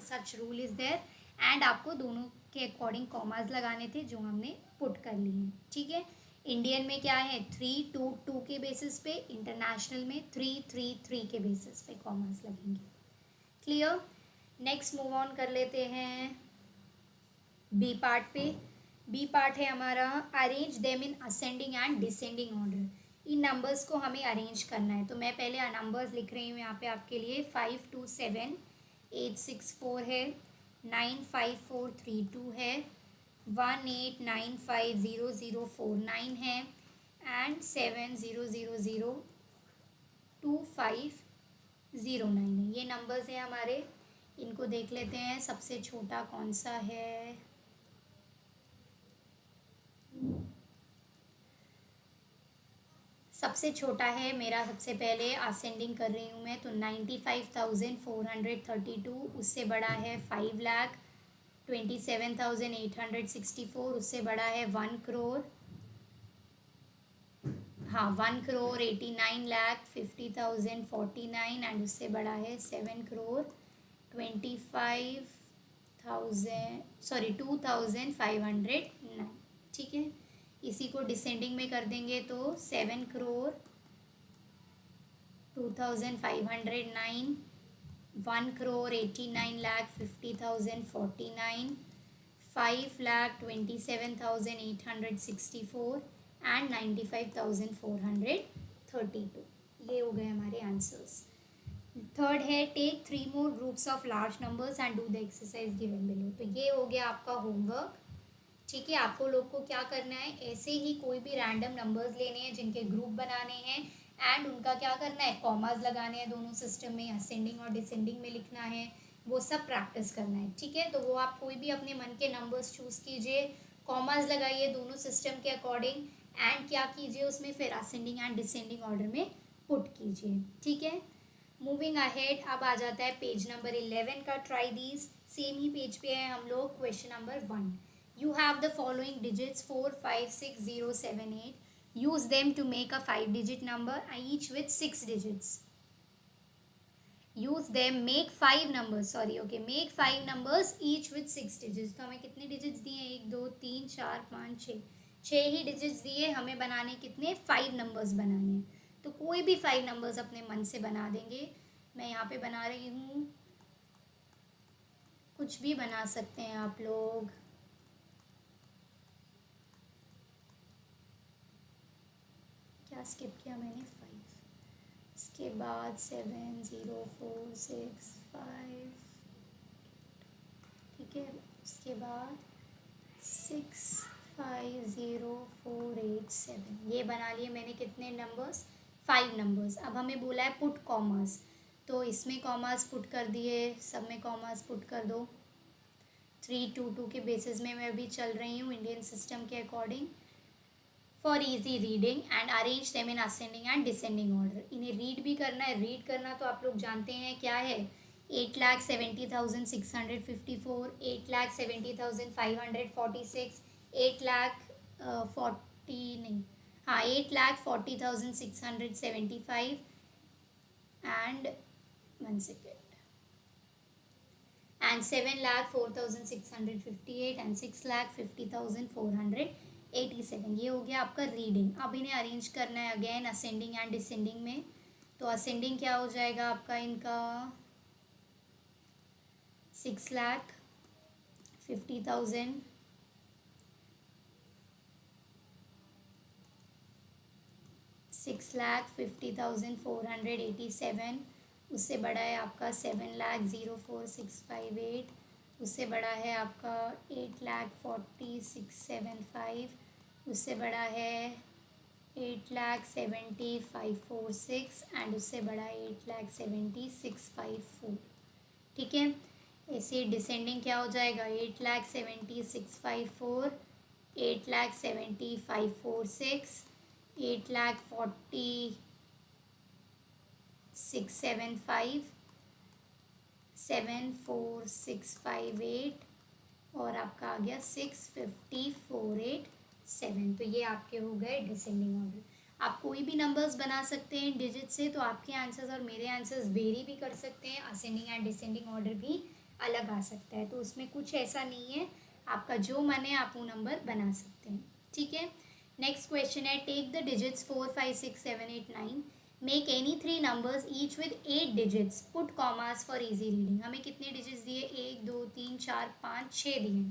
such rule is there and आपको दोनों के अकॉर्डिंग कॉमास लगाने थे जो हमने पुट कर लिए हैं। ठीक है, इंडियन में क्या है 322 के बेसिस पे, इंटरनेशनल में 333 के बेसिस पे कॉमास लगेंगे। क्लियर, नेक्स्ट मूव ऑन कर लेते हैं बी पार्ट पे। बी पार्ट है हमारा arrange them in ascending and descending order. In numbers को हमें अरेंज करना है, तो मैं पहले नंबर्स लिख रही हूँ यहाँ पे आपके लिए 527864 है 95432 है 18950049 है एंड 70002509 है। ये नंबर्स हैं हमारे। इनको देख लेते हैं सबसे छोटा कौन सा है। सबसे छोटा है मेरा, सबसे पहले असेंडिंग कर रही हूँ मैं, तो 95,432। उससे बड़ा है 5,27,864। उससे बड़ा है 1 करोड़, हाँ 1,89,50,049 एंड उससे बड़ा है 7,25,000 ठीक है, इसी को डिसेंडिंग में कर देंगे तो 7,02,509 1,89,50,049 5,27,864 एंड 95,432। ये हो गए हमारे आंसर्स। थर्ड है take 3 more groups of large numbers and do the exercise given below. तो ये हो गया आपका होमवर्क। ठीक है, आपको लोग को क्या करना है, ऐसे ही कोई भी रैंडम नंबर्स लेने हैं जिनके ग्रुप बनाने हैं एंड उनका क्या करना है कॉमास लगाने हैं दोनों सिस्टम में, असेंडिंग और डिसेंडिंग में लिखना है, वो सब प्रैक्टिस करना है। ठीक है, तो वो आप कोई भी अपने मन के नंबर्स चूज़ कीजिए, कॉमास लगाइए दोनों सिस्टम के अकॉर्डिंग एंड क्या कीजिए उसमें फिर असेंडिंग एंड डिसेंडिंग ऑर्डर में पुट कीजिए। ठीक है, मूविंग अहेड, अब आ जाता है पेज नंबर 11 का। Try these, same he page पे है हम लोग। Question number 1, you have the following digits 4 5 6 0 7 8, use them to make a 5-digit number each with 6 digits. use them, make 5 numbers, sorry, okay, make 5 numbers each with 6 digits. तो हमें कितने digits दिए, 1 2 3 4 5 6, 6 ही digits दिए हमें। बनाने कितने, 5 numbers बनाने हैं। तो कोई भी 5 numbers अपने मन से बना देंगे। मैं यहाँ पे बना रही हूँ, कुछ भी बना सकते हैं आप लोग। था, स्किप किया मैंने 5, इसके बाद 7 0 4 6 5, ठीक है, उसके बाद 6 5 0 4 8 7, ये बना लिए मैंने कितने नंबर्स, 5 नंबर्स। अब हमें बोला है पुट कॉमर्स, तो इसमें कॉमर्स पुट कर दिए, सब में कॉमर्स पुट कर दो। 3 2 2 के बेसिस में मैं अभी चल रही हूँ इंडियन सिस्टम के according. For easy reading and arrange them in ascending and descending order, इन्हें रीड भी करना है। रीड करना तो आप लोग जानते हैं क्या है, 8,70,654, 8,70,546, 8,40 नहीं, हाँ 8,40,675 एंड 1 सेकेंड, and 7,04,658 and 6,50,487, ये हो गया आपका रीडिंग। अब इन्हें अरेंज करना है अगेन असेंडिंग एंड डिसेंडिंग में। तो असेंडिंग क्या हो जाएगा आपका इनका, 6,50,000, 6,50,487, उससे बड़ा है आपका 7,04,658, उससे बड़ा है आपका 8,40,675, उससे बड़ा है 8,70,546 एंड उससे बड़ा 8,70,654, ठीक है। ऐसे डिसेंडिंग क्या हो जाएगा, 8,70,654, 8,70,546, 8,40,675, 7,4658 और आपका आ गया 6,50,487। तो ये आपके हो गए डिसेंडिंग ऑर्डर। आप कोई भी नंबर्स बना सकते हैं डिजिट से, तो आपके आंसर्स और मेरे आंसर्स वेरी भी कर सकते हैं, असेंडिंग एंड डिसेंडिंग ऑर्डर भी अलग आ सकता है, तो उसमें कुछ ऐसा नहीं है, आपका जो मन है आप वो नंबर बना सकते हैं, ठीक है। नेक्स्ट क्वेश्चन है, take the digits 4 5 6 7 8 9, make any 3 numbers each with 8 digits, put commas for easy reading. हमें कितने डिजिट्स दिए, 1 2 3 4 5 6 दिए,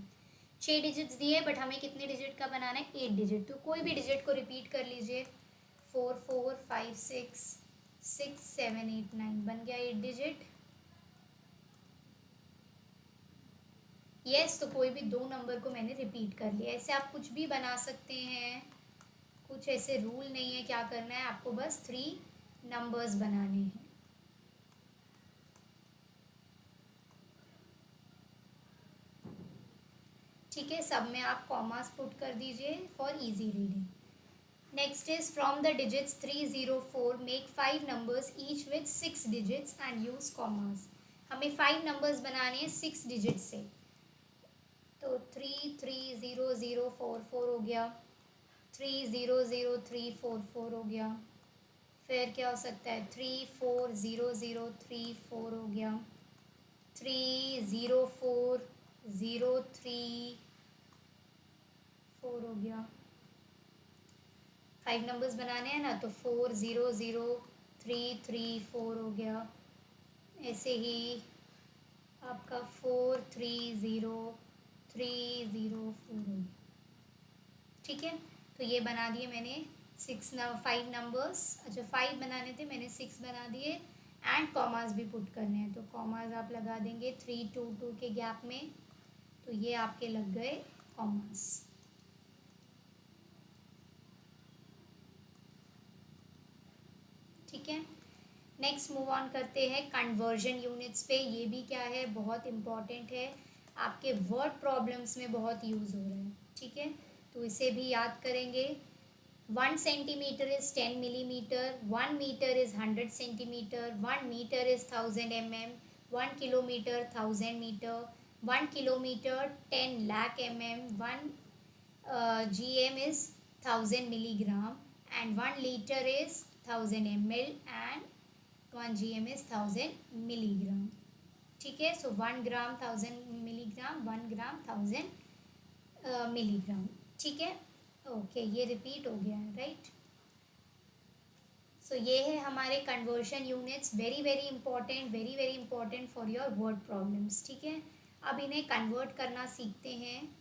6 डिजिट्स दिए, बट हमें कितने डिजिट का बनाना है, 8 डिजिट। तो कोई भी डिजिट को रिपीट कर लीजिए, 4 4 5 6 6 7 8 9 बन गया 8 डिजिट। यस, तो कोई भी 2 नंबर को मैंने रिपीट कर लिया। ऐसे आप कुछ भी बना सकते हैं, कुछ ऐसे रूल नहीं है क्या करना है, आपको बस 3 नंबर्स बनाने हैं, ठीक है। सब में आप कॉमास पुट कर दीजिए for easy reading. Next is from the digits 3 0 4 make 5 numbers each with 6 digits and use commas. हमें 5 नंबर्स बनाने हैं 6 डिजिट से, तो 3 3 0 0 4 4 हो गया, 3 0 0 3 4 4 हो गया, फिर क्या हो सकता है 3 4 0 0 3 4 हो गया, 3 0 4 0 3 4 हो गया। 5 नंबर्स बनाने हैं ना, तो 4 0 0 3 3 4 हो गया, ऐसे ही आपका 4 3 0 3 0 4 हो गया, ठीक है। तो ये बना दिए मैंने 5 नंबर्स। अच्छा 5 बनाने थे, मैंने 6 बना दिए एंड कॉमास भी पुट करने हैं, तो कॉमास आप लगा देंगे 3 2 2 के गैप में, तो ये आपके लग गए कॉमास, ठीक है। नेक्स्ट मूव ऑन करते हैं कन्वर्जन यूनिट्स पे। ये भी क्या है, बहुत इम्पॉर्टेंट है, आपके वर्ड प्रॉब्लम्स में बहुत यूज़ हो रहा है, ठीक है। तो इसे भी याद करेंगे। 1 centimeter is 10 millimeter, 1 meter is 100 centimeter, 1 meter is 1000 mm, 1 kilometer 1000 meter, 1 kilometer 10 lakh mm, 1 gm is 1000 milligram, and 1 liter is 1000 ml, and 1 gm is 1000 milligram, ठीक है। सो 1 ग्राम 1000 मिलीग्राम, 1 ग्राम 1000 मिलीग्राम, ठीक है। ओके, ये रिपीट हो गया है, राइट। सो ये है हमारे conversion units, very very important for your word problems, ठीक है। अब इन्हें कन्वर्ट करना सीखते हैं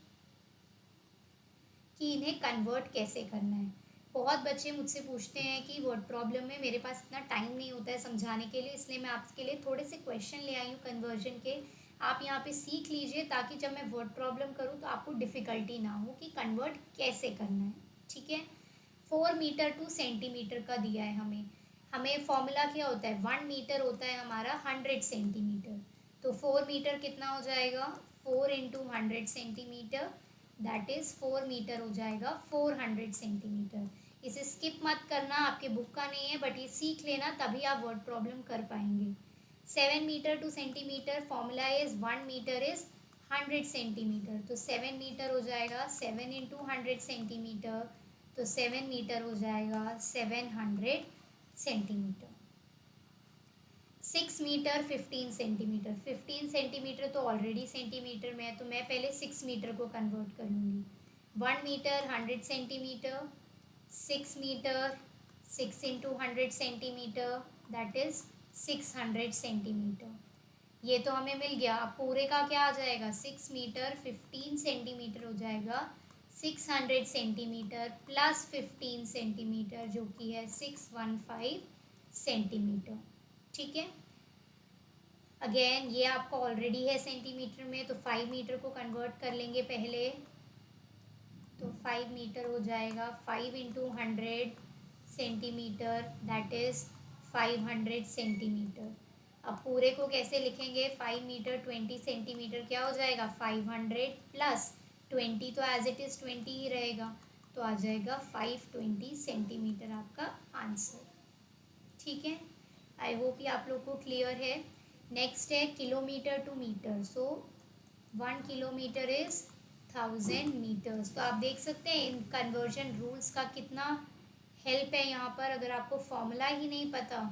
कि इन्हें कन्वर्ट कैसे करना है। बहुत बच्चे मुझसे पूछते हैं कि वर्ड प्रॉब्लम में मेरे पास इतना टाइम नहीं होता है समझाने के लिए, इसलिए मैं आपके लिए थोड़े से क्वेश्चन ले आई हूँ कन्वर्जन के। आप यहाँ पे सीख लीजिए ताकि जब मैं वर्ड प्रॉब्लम करूँ तो आपको डिफ़िकल्टी ना हो कि कन्वर्ट कैसे करना है। ठीक है, 4 मीटर टू सेंटीमीटर का दिया है हमें। हमें फॉर्मूला क्या होता है, 1 मीटर होता है हमारा 100 सेंटीमीटर। तो 4 मीटर कितना हो जाएगा, 4 × 100 सेंटीमीटर, दैट इज़ 4 मीटर हो जाएगा 400 सेंटीमीटर। इसे स्किप मत करना, आपके बुक का नहीं है, बट ये सीख लेना तभी आप वर्ड प्रॉब्लम कर पाएंगे। 7 metre to centimetre, formula is 1 metre is 100 centimetre. तो 7 मीटर हो जाएगा 7 × 100 सेंटीमीटर, तो 7 मीटर हो जाएगा 700 सेंटीमीटर। 6 मीटर 15 सेंटीमीटर, 15 सेंटीमीटर तो ऑलरेडी सेंटीमीटर में है, तो मैं पहले 6 मीटर को कन्वर्ट कर लूँगी। 1 metre 100 centimetre, 6 metre 6 × 100 centimetre, that is 600 centimetre. ये तो हमें मिल गया। अब पूरे का क्या आ जाएगा, 6 मीटर 15 सेंटीमीटर हो जाएगा 600 सेंटीमीटर प्लस 15 सेंटीमीटर, जो कि है 615 सेंटीमीटर। ठीक है, अगेन ये आपका ऑलरेडी है सेंटीमीटर में, तो 5 मीटर को कन्वर्ट कर लेंगे पहले। तो 5 मीटर हो जाएगा 5 × 100 सेंटीमीटर, दैट इज़ 500 सेंटीमीटर। अब पूरे को कैसे लिखेंगे, 5 मीटर 20 सेंटीमीटर क्या हो जाएगा, 500 प्लस 20, तो एज इट इज़ 20 ही रहेगा, तो आ जाएगा 520 सेंटीमीटर आपका आंसर। ठीक है, आई होप ये आप लोग को क्लियर है। नेक्स्ट है kilometre to metre. So 1 kilometre is 1000 metres. तो आप देख सकते हैं इन कन्वर्जन रूल्स का कितना हेल्प है यहाँ पर। अगर आपको फॉर्मूला ही नहीं पता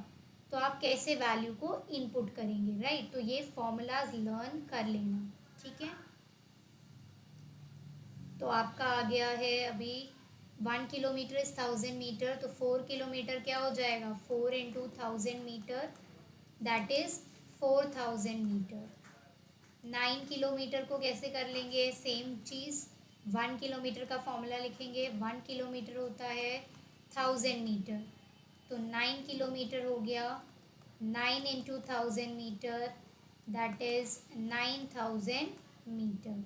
तो आप कैसे वैल्यू को इनपुट करेंगे, राइट। तो ये फॉर्मूलाज लर्न कर लेना। ठीक है, तो आपका आ गया है अभी 1 किलोमीटर इज़ 1000 मीटर, तो 4 किलोमीटर क्या हो जाएगा, 4 × 1000 metre, that is 4000 metre. 9 kilometre को कैसे कर लेंगे, सेम चीज़, 1 किलोमीटर का फॉर्मूला लिखेंगे। 1 किलोमीटर होता है 1000 मीटर, तो 9 किलोमीटर हो गया 9 × 1000 मीटर, दैट इज़ 9000 मीटर।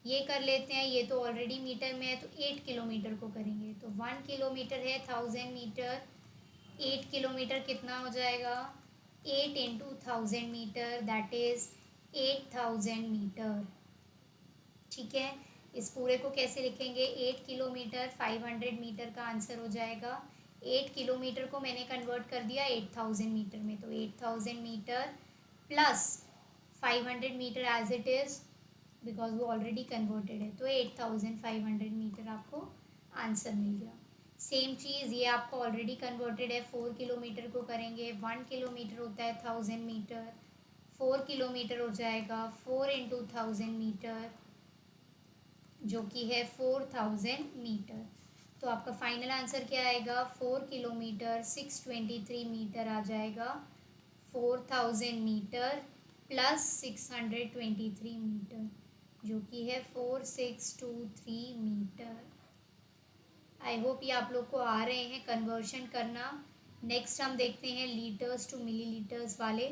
ये कर लेते हैं, ये तो ऑलरेडी मीटर में है, तो 8 किलोमीटर को करेंगे। तो 1 किलोमीटर है 1000 मीटर, 8 किलोमीटर कितना हो जाएगा, 8 × 1000 मीटर, दैट इज़ 8000 मीटर। ठीक है, इस पूरे को कैसे लिखेंगे, 8 किलोमीटर 500 मीटर का आंसर हो जाएगा। 8 किलोमीटर को मैंने कन्वर्ट कर दिया 8000 मीटर में, तो 8000 metre plus 500 metre as it is, because वो ऑलरेडी कन्वर्टेड है, तो 8500 मीटर आपको आंसर मिल गया। सेम चीज़ ये आपको ऑलरेडी कन्वर्टेड है, 4 किलोमीटर को करेंगे। 1 किलोमीटर होता है 1000 मीटर, 4 किलोमीटर हो जाएगा 4 × 1000 मीटर, जो कि है 4000 मीटर। तो आपका फाइनल आंसर क्या आएगा, 4 किलोमीटर 623 मीटर आ जाएगा। 4000 मीटर प्लस 623 मीटर, जो कि है 4623 मीटर। आई होप ये आप लोग को आ रहे हैं कन्वर्शन करना। नेक्स्ट हम देखते हैं लीटर्स टू मिलीलीटर्स वाले।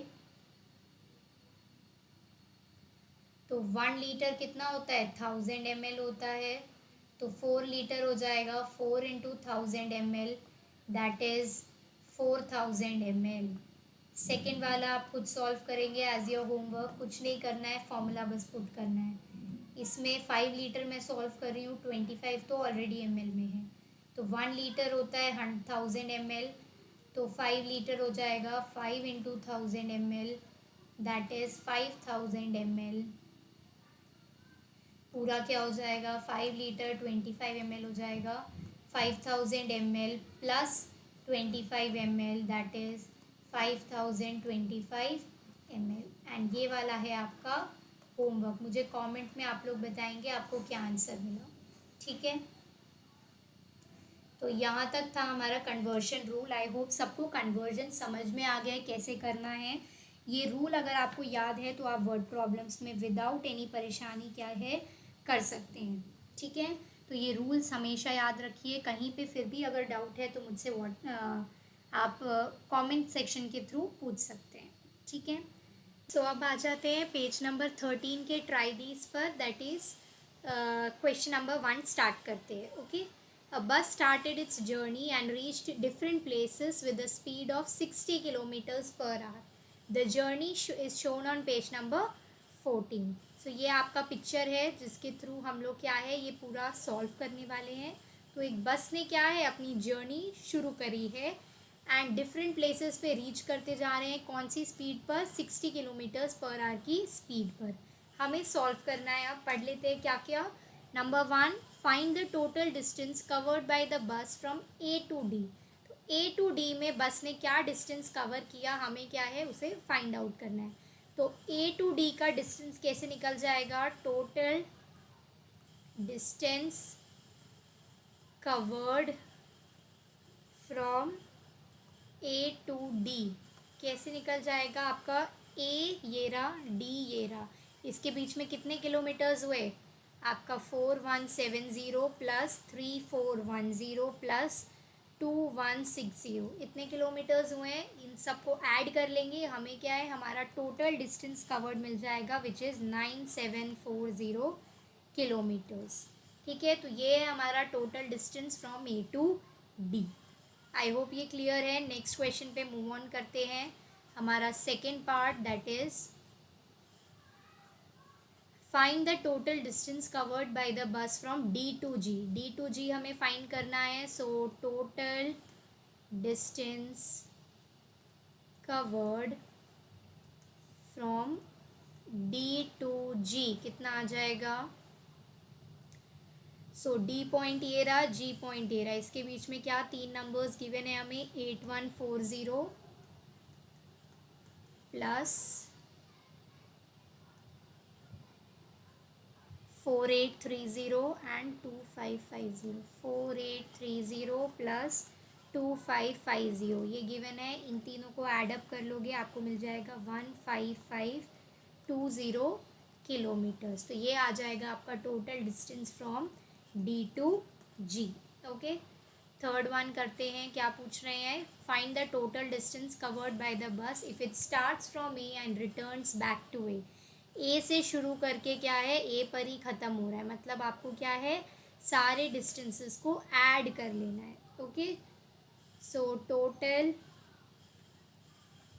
तो 1 लीटर कितना होता है, 1000 ml होता है, तो 4 लीटर हो जाएगा 4 × 1000 ml, that is 4000 ml। Second वाला आप खुद सॉल्व करेंगे एज योर होमवर्क, कुछ नहीं करना है, फॉर्मूला बस पुट करना है। इसमें 5 लीटर मैं सॉल्व कर रही हूँ, 25 तो ऑलरेडी ml में है, तो 1 लीटर होता है 1000 ml, तो 5 लीटर हो जाएगा 5 × 1000 ml, दैट इज़ 5000 ml। पूरा क्या हो जाएगा, 5 लीटर 25 ml हो जाएगा, 5000 ml plus 25 ml, that is 5025 ml। And ये वाला है आपका होमवर्क। मुझे कमेंट में आप लोग बताएंगे आपको क्या आंसर मिला। ठीक है, तो यहाँ तक था हमारा कन्वर्जन रूल। आई होप सबको कन्वर्जन समझ में आ गया है कैसे करना है। ये रूल अगर आपको याद है तो आप वर्ड प्रॉब्लम्स में विदाउट एनी परेशानी क्या है कर सकते हैं। ठीक है, तो ये रूल्स हमेशा याद रखिए। कहीं पे फिर भी अगर डाउट है तो मुझसे आप कमेंट सेक्शन के थ्रू पूछ सकते हैं, ठीक है। सो अब आ जाते हैं पेज नंबर 13 के ट्राई दीज पर, that is question number 1 start करते हैं। ओके, अ बस started it's journey and reached different places with the speed of 60 kilometres per hour. The journey is shown on page number 14। सो ये आपका picture है जिसके through हम लोग क्या है ये पूरा सॉल्व करने वाले हैं। तो एक बस ने क्या है अपनी जर्नी शुरू करी है एंड डिफरेंट प्लेसेस पे रीच करते जा रहे हैं। कौन सी स्पीड पर? 60 किलोमीटर्स पर आवर की स्पीड पर। हमें सॉल्व करना है। अब पढ़ लेते हैं क्या क्या। Number 1, find the total distance covered by the bus from A to D. तो ए टू डी में बस ने क्या डिस्टेंस कवर किया, हमें क्या है उसे फाइंड आउट करना है। तो ए टू डी का डिस्टेंस कैसे निकल जाएगा? Total distance covered from A to D कैसे निकल जाएगा आपका? ए ये रहा, डी ये रहा, इसके बीच में कितने किलोमीटर्स हुए आपका? 4170 प्लस 3410 प्लस 2160, इतने किलोमीटर्स हुए हैं। इन सबको ऐड कर लेंगे, हमें क्या है हमारा टोटल डिस्टेंस कवर्ड मिल जाएगा विच इज़ 9740 किलोमीटर्स। ठीक है, तो ये है हमारा total distance from A to D. I hope ये क्लियर है। नेक्स्ट क्वेश्चन पे मूव ऑन करते हैं। हमारा second part that is find the total distance covered by the bus from D to G. D to G हमें find करना है। So total distance covered from D to G कितना आ जाएगा? सो डी पॉइंट ये रहा, जी पॉइंट ये रहा, इसके बीच में क्या तीन नंबर्स गिवन है हमें 8140 प्लस 4830 एंड 2550। 4830 प्लस 2550 ये गिवन है। इन तीनों को एडअप कर लोगे आपको मिल जाएगा 15520 किलोमीटर्स। तो ये आ जाएगा आपका total distance from D to G. Okay, third one करते हैं। क्या पूछ रहे हैं? Find the total distance covered by the bus if it starts from A and returns back to A. A से शुरू करके क्या है ए पर ही ख़त्म हो रहा है, मतलब आपको क्या है सारे डिस्टेंसेस को ऐड कर लेना है। ओके, सो टोटल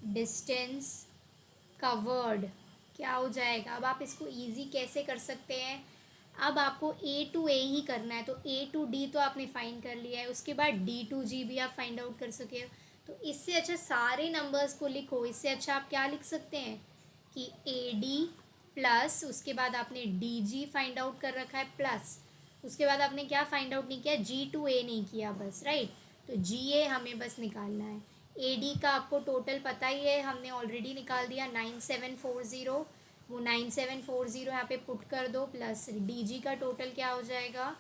डिस्टेंस कवर्ड क्या हो जाएगा? अब आप इसको इजी कैसे कर सकते हैं? अब आपको ए टू ए ही करना है, तो ए टू डी तो आपने फाइंड कर लिया है, उसके बाद डी टू जी भी आप फाइंड आउट कर सके हो। तो इससे अच्छा सारे नंबर्स को लिखो। इससे अच्छा आप क्या लिख सकते हैं कि ए डी प्लस उसके बाद आपने डी जी फाइंड आउट कर रखा है, प्लस उसके बाद आपने क्या फाइंड आउट नहीं किया? जी टू ए नहीं किया बस, राइट। तो जी ए हमें बस निकालना है। ए डी का आपको टोटल पता ही है, हमने ऑलरेडी निकाल दिया 9740। वो 9740 यहाँ पे पुट कर दो, प्लस डी जी का टोटल क्या हो जाएगा?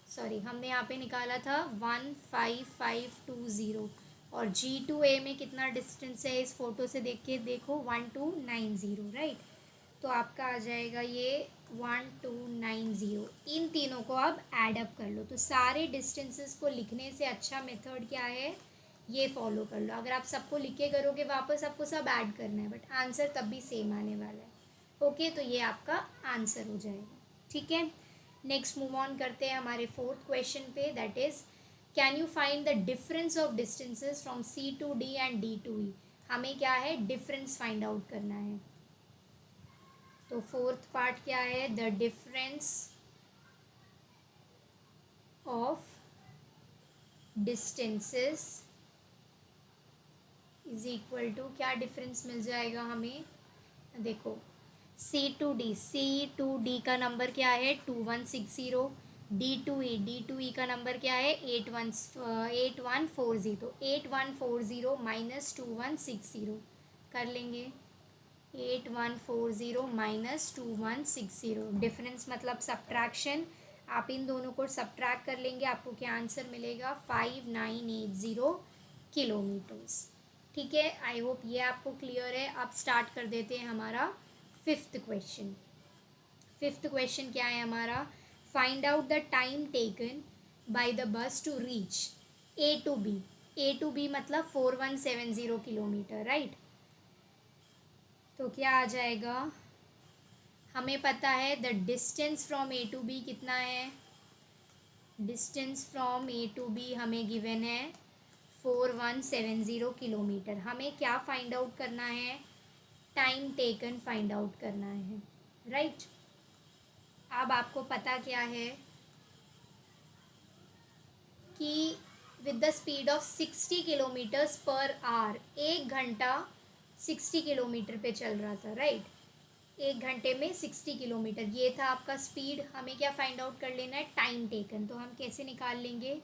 सॉरी, हमने यहाँ पे निकाला था 15520 और जी टू ए में कितना डिस्टेंस है इस फोटो से देख के देखो 1290, राइट। तो आपका आ जाएगा ये 1290। इन तीनों को अब ऐड अप कर लो। तो सारे डिस्टेंसेस को लिखने से अच्छा मेथड क्या है ये फॉलो कर लो। अगर आप सबको लिख के करोगे वापस आपको सब ऐड करना है, बट आंसर तब भी सेम आने वाला है। ओके, तो ये आपका आंसर हो जाएगा। ठीक है, नेक्स्ट मूव ऑन करते हैं हमारे फोर्थ क्वेश्चन पे, that is can you find the difference of distances from C to D and D to E. हमें क्या है डिफरेंस फाइंड आउट करना है। तो फोर्थ पार्ट क्या है? The difference of distances is equal to क्या डिफरेंस मिल जाएगा हमें? देखो सी टू डी का नंबर क्या है 2160। डी टू ई का नंबर क्या है 8140। तो 8140 माइनस 2160 कर लेंगे। 8140 माइनस 2160 डिफरेंस मतलब सब्ट्रैक्शन। आप इन दोनों को सब्ट्रैक्ट कर लेंगे, आपको क्या आंसर मिलेगा? 5980 किलोमीटर्स। ठीक है, आई होप ये आपको क्लियर है। अब स्टार्ट कर देते हैं हमारा फिफ्थ क्वेश्चन। फिफ्थ क्वेश्चन क्या है हमारा? Find out the time taken by the bus to reach A to B. A to B मतलब 4170 किलोमीटर, राइट. तो क्या आ जाएगा, हमें पता है the distance from A to B कितना है. Distance from A to B हमें गिवन है 4170 किलोमीटर. हमें क्या फाइंड आउट करना है, टाइम टेकन फाइंड आउट करना है, राइट. अब आपको पता क्या है कि with the speed of 60 kilometres per hour, 1 घंटा 60 किलोमीटर पे चल रहा था, राइट. 1 घंटे में 60 किलोमीटर, ये था आपका स्पीड. हमें क्या फाइंड आउट कर लेना है, टाइम टेकन. तो हम कैसे निकाल लेंगे,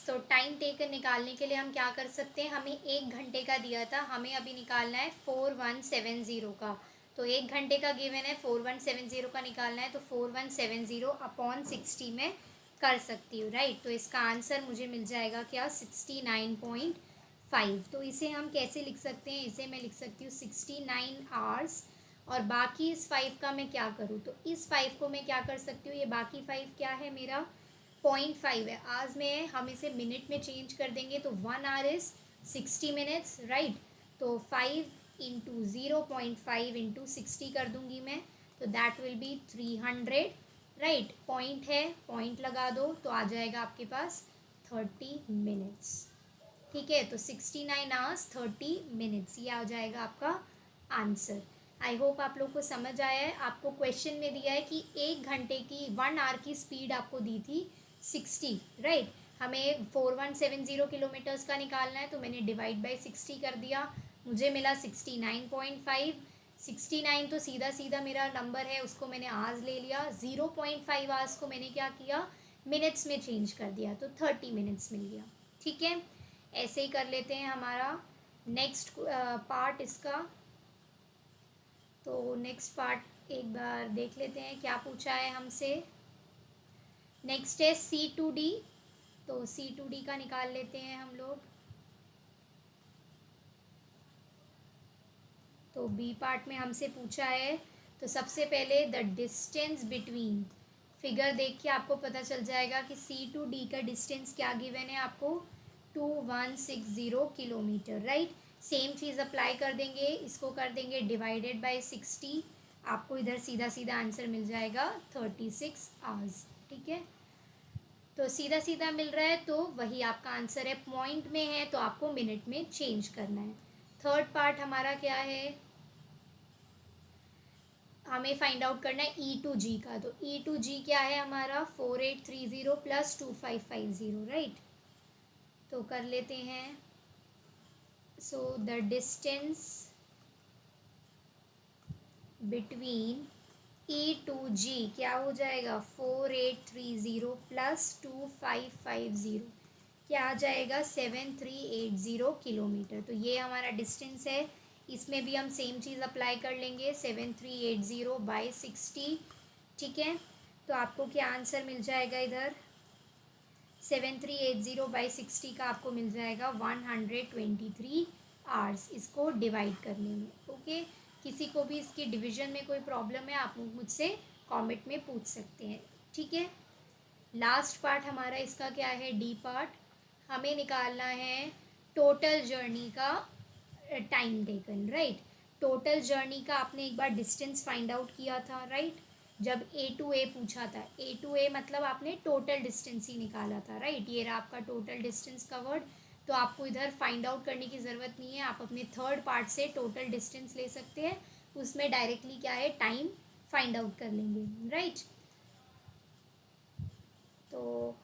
तो टाइम टेकन निकालने के लिए हम क्या कर सकते हैं, हमें 1 घंटे का दिया था, हमें अभी निकालना है 4170 का. तो 1 घंटे का गिवन है, 4170 का निकालना है, तो 4170 अपॉन 60 में कर सकती हूँ, राइट. तो इसका आंसर मुझे मिल जाएगा क्या, 69.5. तो इसे हम कैसे लिख सकते हैं, इसे मैं लिख सकती हूँ 69 आवर्स. और बाकी इस 5 का मैं क्या करूँ, तो इस 5 को मैं क्या कर सकती हूँ, ये बाकी 5 क्या है मेरा 0.5 है. आज में हम इसे मिनट में चेंज कर देंगे, तो 1 आवर इज 60 मिनट्स, राइट. तो 5 इंटू 0.5 इंटू 60 कर दूंगी मैं, तो that will be 300, right. Point है, पॉइंट लगा दो, तो आ जाएगा आपके पास 30 मिनट्स. ठीक है, तो 69 आवर्स 30 मिनट्स, ये आ जाएगा आपका आंसर. आई होप आप लोग को समझ आया है. आपको क्वेश्चन में दिया है कि 1 घंटे की 1 आवर की स्पीड आपको दी थी 60, राइट. हमें 4170 किलोमीटर्स का निकालना है, तो मैंने डिवाइड बाई 60 कर दिया, मुझे मिला 69.5. 69 तो सीधा सीधा मेरा नंबर है, उसको मैंने आवर्स ले लिया. 0.5 आवर्स को मैंने क्या किया, मिनट्स में चेंज कर दिया, तो 30 मिनट्स मिल गया. ठीक है, ऐसे ही कर लेते हैं हमारा नेक्स्ट पार्ट इसका. तो नेक्स्ट पार्ट एक बार देख लेते हैं क्या पूछा है हमसे. नेक्स्ट है C2D. तो C2D का निकाल लेते हैं हम लोग. तो बी पार्ट में हमसे पूछा है, तो सबसे पहले द डिस्टेंस बिटवीन, फिगर देख के आपको पता चल जाएगा कि C2D का डिस्टेंस क्या गिवन है आपको, 2160 किलोमीटर, राइट. सेम चीज़ अप्लाई कर देंगे, इसको कर देंगे डिवाइडेड बाय 60, आपको इधर सीधा सीधा आंसर मिल जाएगा 36 आवर्स. ठीक है, तो सीधा सीधा मिल रहा है, तो वही आपका आंसर है. पॉइंट में है तो आपको मिनट में चेंज करना है. थर्ड पार्ट हमारा क्या है, हमें फाइंड आउट करना है E2G का. तो E2G क्या है हमारा 4830 प्लस 2550, राइट. तो कर लेते हैं. So the distance between E2G क्या हो जाएगा, 4830 प्लस 2550, क्या आ जाएगा 7380 किलोमीटर. तो ये हमारा डिस्टेंस है. इसमें भी हम सेम चीज़ अप्लाई कर लेंगे, 7380 बाई 60. ठीक है, तो आपको क्या आंसर मिल जाएगा इधर, 7380 बाई 60 का आपको मिल जाएगा 123 आवर्स, इसको डिवाइड करने में. ओके, किसी को भी इसकी डिवीजन में कोई प्रॉब्लम है आप मुझसे कमेंट में पूछ सकते हैं. ठीक है, लास्ट पार्ट हमारा इसका क्या है, डी पार्ट. हमें निकालना है टोटल जर्नी का time taken, right. Total journey का आपने एक बार डिस्टेंस फाइंड आउट किया था, राइट. जब A to A पूछा था, A to A मतलब आपने टोटल डिस्टेंस ही निकाला था, राइट. ये रहा आपका टोटल डिस्टेंस कवर्ड. तो आपको इधर फाइंड आउट करने की ज़रूरत नहीं है, आप अपने थर्ड पार्ट से टोटल डिस्टेंस ले सकते हैं, उसमें डायरेक्टली क्या है टाइम फाइंड आउट कर लेंगे, राइट. तो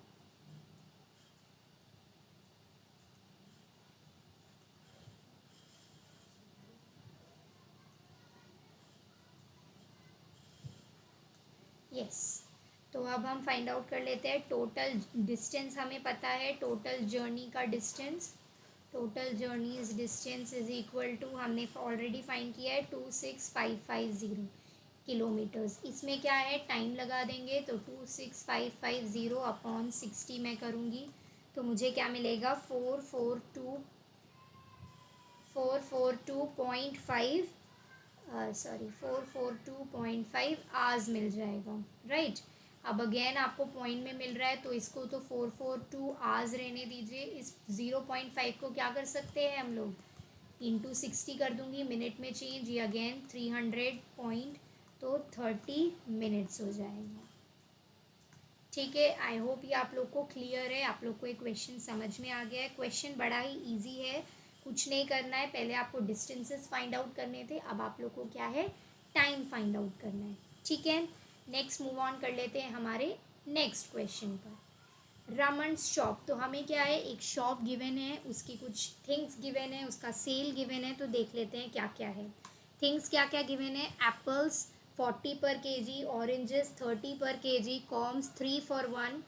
यस, तो अब हम फाइंड आउट कर लेते हैं टोटल डिस्टेंस. हमें पता है टोटल जर्नी का distance, total journey is distance is equal to, हमने ऑलरेडी फाइंड किया है 26550 किलोमीटर्स. इसमें क्या है टाइम लगा देंगे, तो 26550 अपॉन 60 मैं करूँगी, तो मुझे क्या मिलेगा 442.5 आवर्स मिल जाएगा, राइट. अब अगेन आपको पॉइंट में मिल रहा है तो इसको तो 442 आवर्स रहने दीजिए। इस 0.5 को क्या कर सकते हैं हम लोग, इंटू 60 कर दूंगी, मिनट में चेंज, ये अगेन 300 पॉइंट, तो 30 मिनट्स हो जाएगा। ठीक है, आई होप ये आप लोग को क्लियर है, आप लोग को ये क्वेश्चन समझ में आ गया है। क्वेश्चन बड़ा ही ईजी है, कुछ नहीं करना है, पहले आपको डिस्टेंसेस फाइंड आउट करने थे, अब आप लोग को क्या है, टाइम फाइंड आउट करना है। ठीक है, नेक्स्ट मूव ऑन कर लेते हैं हमारे नेक्स्ट क्वेश्चन पर। रमन्स शॉप, तो हमें क्या है, एक शॉप गिवन है, उसकी कुछ थिंग्स गिवन है, उसका सेल गिवन है, तो देख लेते हैं क्या क्या है। थिंग्स क्या क्या गिवन है, एप्पल्स 40 पर KG, oranges 30 per KG, combs 3 for 1,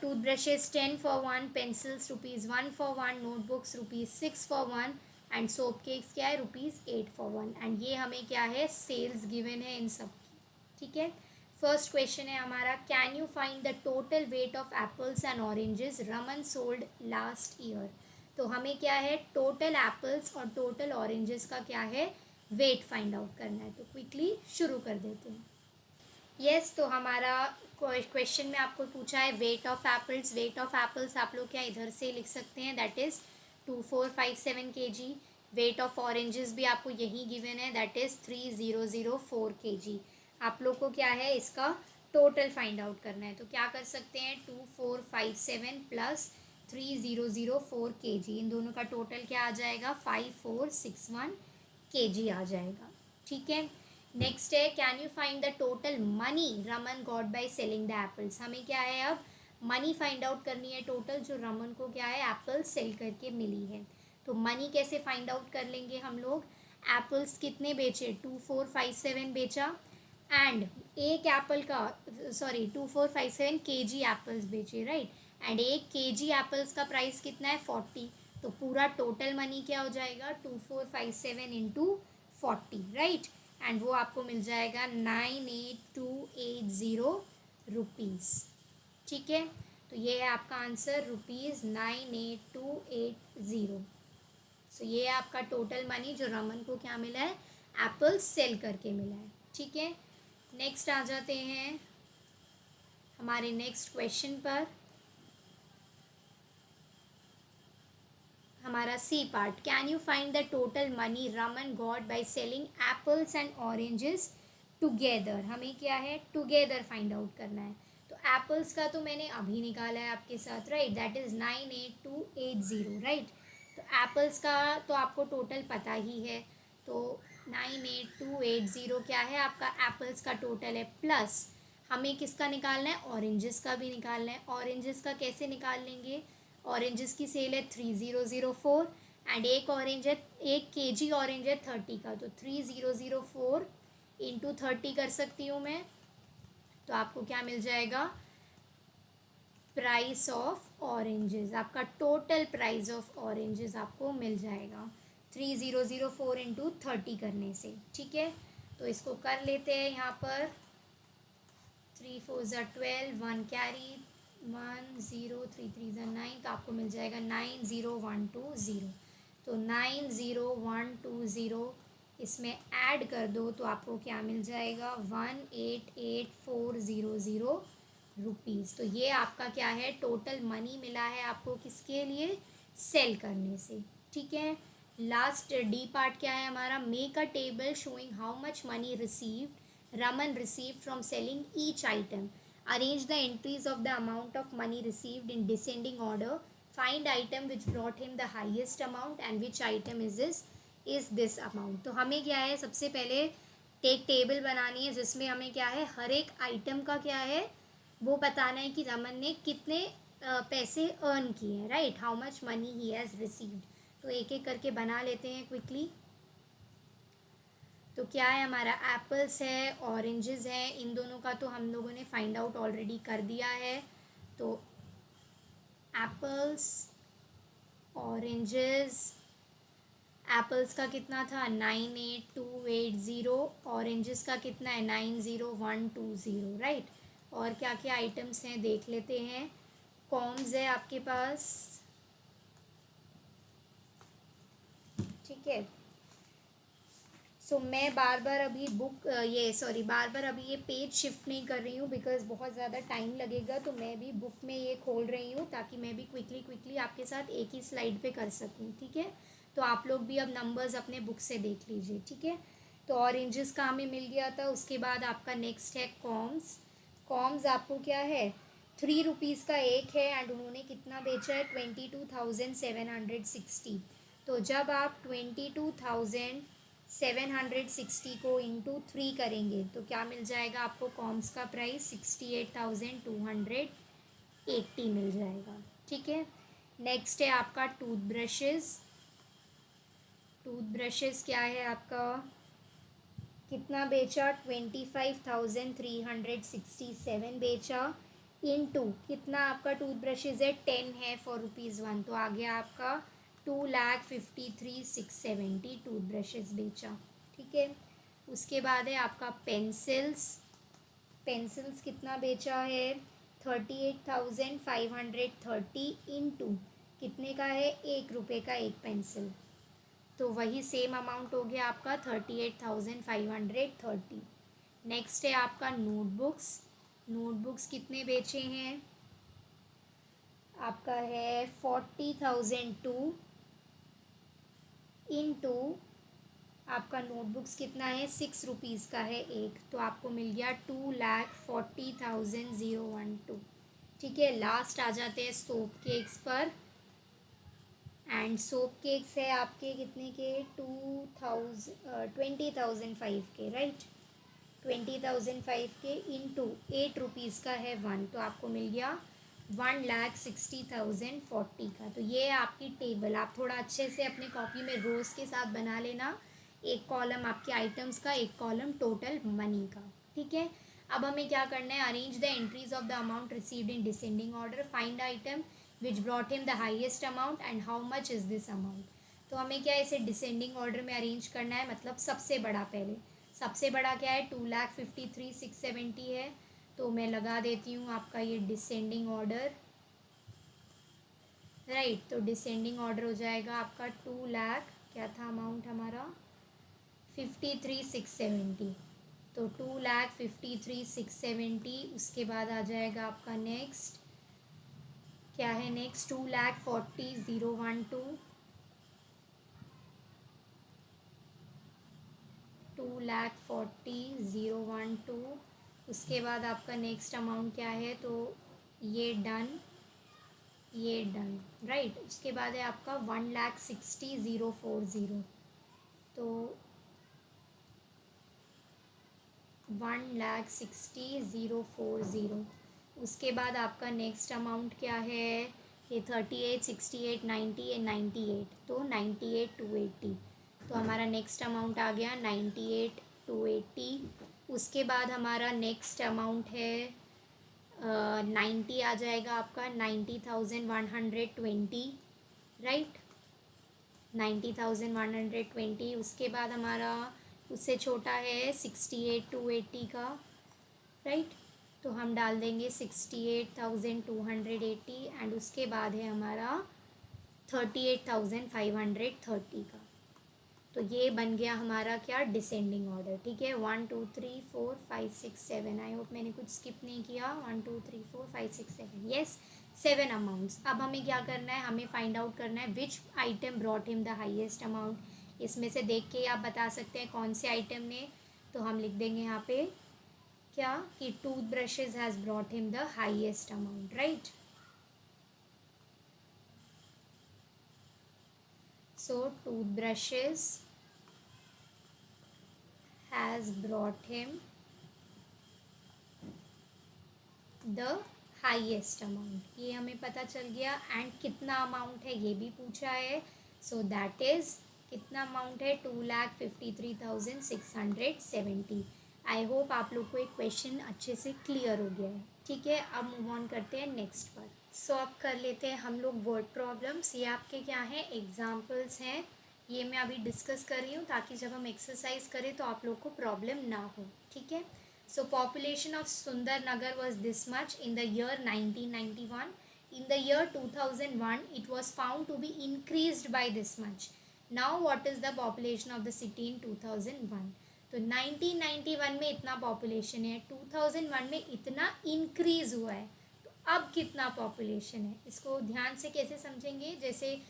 toothbrushes 10 for 1, pencils ₹1 for 1, notebooks ₹6 for 1, and soap cakes क्या है, ₹8 for 1। एंड ये हमें क्या है, सेल्स गिवन है इन सब की। ठीक है, फर्स्ट क्वेश्चन है हमारा, can you find the total weight of apples and oranges Raman sold last year. तो हमें क्या है, टोटल एप्पल्स और टोटल ऑरेंजेस का क्या है, वेट फाइंड आउट करना है। तो क्विकली शुरू कर देते हैं। यस, तो हमारा क्वेश्चन में आपको पूछा है weight of apples. Weight of apples आप लोग क्या इधर से लिख सकते हैं, that is 2457 kg। Weight of oranges भी आपको यही गिवन है, दैट इज़ 3004 kg। आप लोग को क्या है, इसका टोटल फाइंड आउट करना है। तो क्या कर सकते हैं, 2457 प्लस 3004 kg, इन दोनों का टोटल क्या आ जाएगा, 5461 kg आ जाएगा। ठीक है, नेक्स्ट है, can you find the total money Raman got by selling the apples. हमें क्या है, अब मनी फाइंड आउट करनी है, टोटल जो रमन को क्या है, एप्पल्स सेल करके मिली है। तो मनी कैसे फाइंड आउट कर लेंगे हम लोग, एप्पल्स कितने बेचे, 2457 बेचा, एंड एक एप्पल का, सॉरी 2457 kg एप्पल्स बेचे, राइट, एंड एक kg एप्पल्स का प्राइस कितना है, 40। तो पूरा टोटल मनी क्या हो जाएगा, 2457 इंटू 40, राइट, एंड वो आपको मिल जाएगा 98280 रुपीज़। ठीक है, तो ये है आपका आंसर, ₹98280। सो ये है आपका टोटल मनी जो रमन को क्या मिला है, एप्पल सेल करके मिला है। ठीक है, नेक्स्ट आ जाते हैं हमारे नेक्स्ट क्वेश्चन पर। हमारा C part, can you find the total money Raman got by selling apples and oranges together. हमें क्या है, टुगेदर फाइंड आउट करना है। तो एप्पल्स का तो मैंने अभी निकाला है आपके साथ, राइट, दैट इज़ 98280, राइट। तो एप्पल्स का तो आपको टोटल पता ही है, तो 98280 क्या है आपका, एप्पल्स का टोटल है, प्लस हमें किसका निकालना है, ऑरेंजेस का भी निकालना है। ऑरेंजेस का कैसे निकाल लेंगे, ऑरेंजेस की सेल है 3004, एंड एक ऑरेंज है, 1 kg ऑरेंज है 30 का, तो 3004 इंटू 30 कर सकती हूँ मैं, तो आपको क्या मिल जाएगा, प्राइस ऑफ ऑरेंजेस, आपका टोटल प्राइस ऑफ ऑरेंजेस आपको मिल जाएगा 3004 इंटू 30 करने से। ठीक है, तो इसको कर लेते हैं यहाँ पर, 3 4 12, 1 कैरी, 1 0, 3 3 9, तो आपको मिल जाएगा 90120। तो 90120 इसमें ऐड कर दो तो आपको क्या मिल जाएगा, 188,400 रुपीज़। तो ये आपका क्या है, टोटल मनी मिला है आपको किसके लिए, सेल करने से। ठीक है, लास्ट डी पार्ट क्या है हमारा, make a table showing how much money received Raman received from selling each item. Arrange the entries of the amount of money received in descending order. Find item which brought him the highest amount and which item is this amount. तो हमें क्या है, सबसे पहले एक table बनानी है जिसमें हमें क्या है, हर एक आइटम का क्या है वो बताना है कि रमन ने कितने पैसे अर्न किए हैं, right, how much money he has received. तो एक एक करके बना लेते हैं क्विकली। तो क्या है हमारा, एप्पल्स है, ऑरेंजेस है, इन दोनों का तो हम लोगों ने फाइंड आउट ऑलरेडी कर दिया है। तो एप्पल्स, ऑरेंजेस, एप्पल्स का कितना था 98280, ऑरेंजेस का कितना है 90120, राइट। और क्या क्या आइटम्स हैं देख लेते हैं, कॉम्स है आपके पास, ठीक है, सो मैं बार बार अभी बार बार अभी ये पेज शिफ्ट नहीं कर रही हूँ बिकॉज बहुत ज़्यादा टाइम लगेगा, तो मैं भी बुक में ये खोल रही हूँ ताकि मैं भी क्विकली आपके साथ एक ही स्लाइड पे कर सकूँ, ठीक है। तो आप लोग भी अब नंबर्स अपने बुक से देख लीजिए, ठीक है। तो ऑरेंजेस का हमें मिल गया था। उसके बाद आपका नेक्स्ट है कॉम्स। कॉम्स आपको क्या है, 3 रुपीज़ का एक है एंड उन्होंने कितना बेचा है, 22,760। तो जब आप 22,760 को इंटू 3 करेंगे तो क्या मिल जाएगा आपको, कॉम्स का प्राइस 68,280 मिल जाएगा, ठीक है। नेक्स्ट है आपका टूथब्रशेस। टूथब्रशेस क्या है आपका, कितना बेचा, 25,367 बेचा, इनटू कितना आपका टूथब्रशेज है, 10 है फॉर ₹1, तो आ गया आपका 2,53,670 टूथब्रशेज बेचा, ठीक है। उसके बाद है आपका पेंसिल्स। पेंसिल्स कितना बेचा है, 38,530 इनटू कितने का है, ₹1 का एक पेंसिल, तो वही सेम अमाउंट हो गया आपका 38,530। नेक्स्ट है आपका नोटबुक्स। नोटबुक्स कितने बेचे हैं, आपका है 40,002 इनटू आपका नोटबुक्स कितना है, ₹6 का है एक, तो आपको मिल गया 2,40,012, ठीक है। लास्ट आ जाते हैं सोप केक्स पर। एंड सोप केक्स है आपके कितने के, 20,005 के, राइट। 20,005 के इंटू ₹8 का है वन, तो आपको मिल गया 1,60,040 का। तो ये है आपकी टेबल। आप थोड़ा अच्छे से अपने कॉपी में रोज़ के साथ बना लेना, एक कॉलम आपके आइटम्स का, एक कॉलम टोटल मनी का, ठीक है। अब हमें क्या करना है, arrange the entries of the amount received in descending order, find item which brought him the highest amount and how much is this amount. तो हमें क्या है, इसे डिसेंडिंग ऑर्डर में अरेंज करना है, मतलब सबसे बड़ा पहले। सबसे बड़ा क्या है, 2,53,670 है, तो मैं लगा देती हूँ आपका ये डिसेंडिंग ऑर्डर, राइट। तो डिसेंडिंग ऑर्डर हो जाएगा आपका 2,00,000, क्या था अमाउंट हमारा, 53,670, तो 2,53,670। उसके बाद आ जाएगा आपका नेक्स्ट, क्या है नेक्स्ट, 2,40,012, 2,40,012। उसके बाद आपका नेक्स्ट अमाउंट क्या है, तो ये डन, ये डन, राइट। उसके बाद है आपका 1,60,040, तो 1,60,040। उसके बाद आपका नेक्स्ट अमाउंट क्या है, ये 38, 68, 90 एंड 98, तो 98,280। तो हमारा नेक्स्ट अमाउंट आ गया 98,280। उसके बाद हमारा नेक्स्ट अमाउंट है 90 आ जाएगा आपका, 90,120, राइट, 90,120। उसके बाद हमारा उससे छोटा है 68,280 का, राइट, तो हम डाल देंगे 68,280 एंड उसके बाद है हमारा 38,530 का। तो ये बन गया हमारा क्या, डिसेंडिंग ऑर्डर, ठीक है। 1 2 3 4 5 6 7, आई होप मैंने कुछ स्किप नहीं किया, 1 2 3 4 5 6 7, यस, 7 अमाउंट्स। अब हमें क्या करना है, हमें फाइंड आउट करना है विच item brought him the highest amount. इसमें से देख के आप बता सकते हैं कौन से आइटम ने, तो हम लिख देंगे यहाँ पे क्या, कि tooth brushes has brought him the highest amount, right. So tooth brushes has brought him the highest amount, ये हमें पता चल गया। एंड कितना अमाउंट है ये भी पूछा है, सो दैट इज़ कितना अमाउंट है, 2,53,670। आई होप आप लोग को एक क्वेश्चन अच्छे से क्लियर हो गया है, ठीक है। अब मूव ऑन करते हैं नेक्स्ट पर। सो अब कर लेते हैं हम लोग वर्ड प्रॉब्लम्स। ये आपके क्या हैं, एग्जाम्पल्स हैं, ये मैं अभी डिस्कस कर रही हूँ ताकि जब हम एक्सरसाइज करें तो आप लोग को प्रॉब्लम ना हो, ठीक है। सो population of Sundar Nagar was this much in the year 1991. In the year 2001 it was found to be increased by this much. Now what is the population of the city in 2001? तो 1991 में इतना पॉपुलेशन है, 2001 में इतना इंक्रीज हुआ है, तो अब कितना पॉपुलेशन है इसको ध्यान से कैसे समझेंगे? जैसे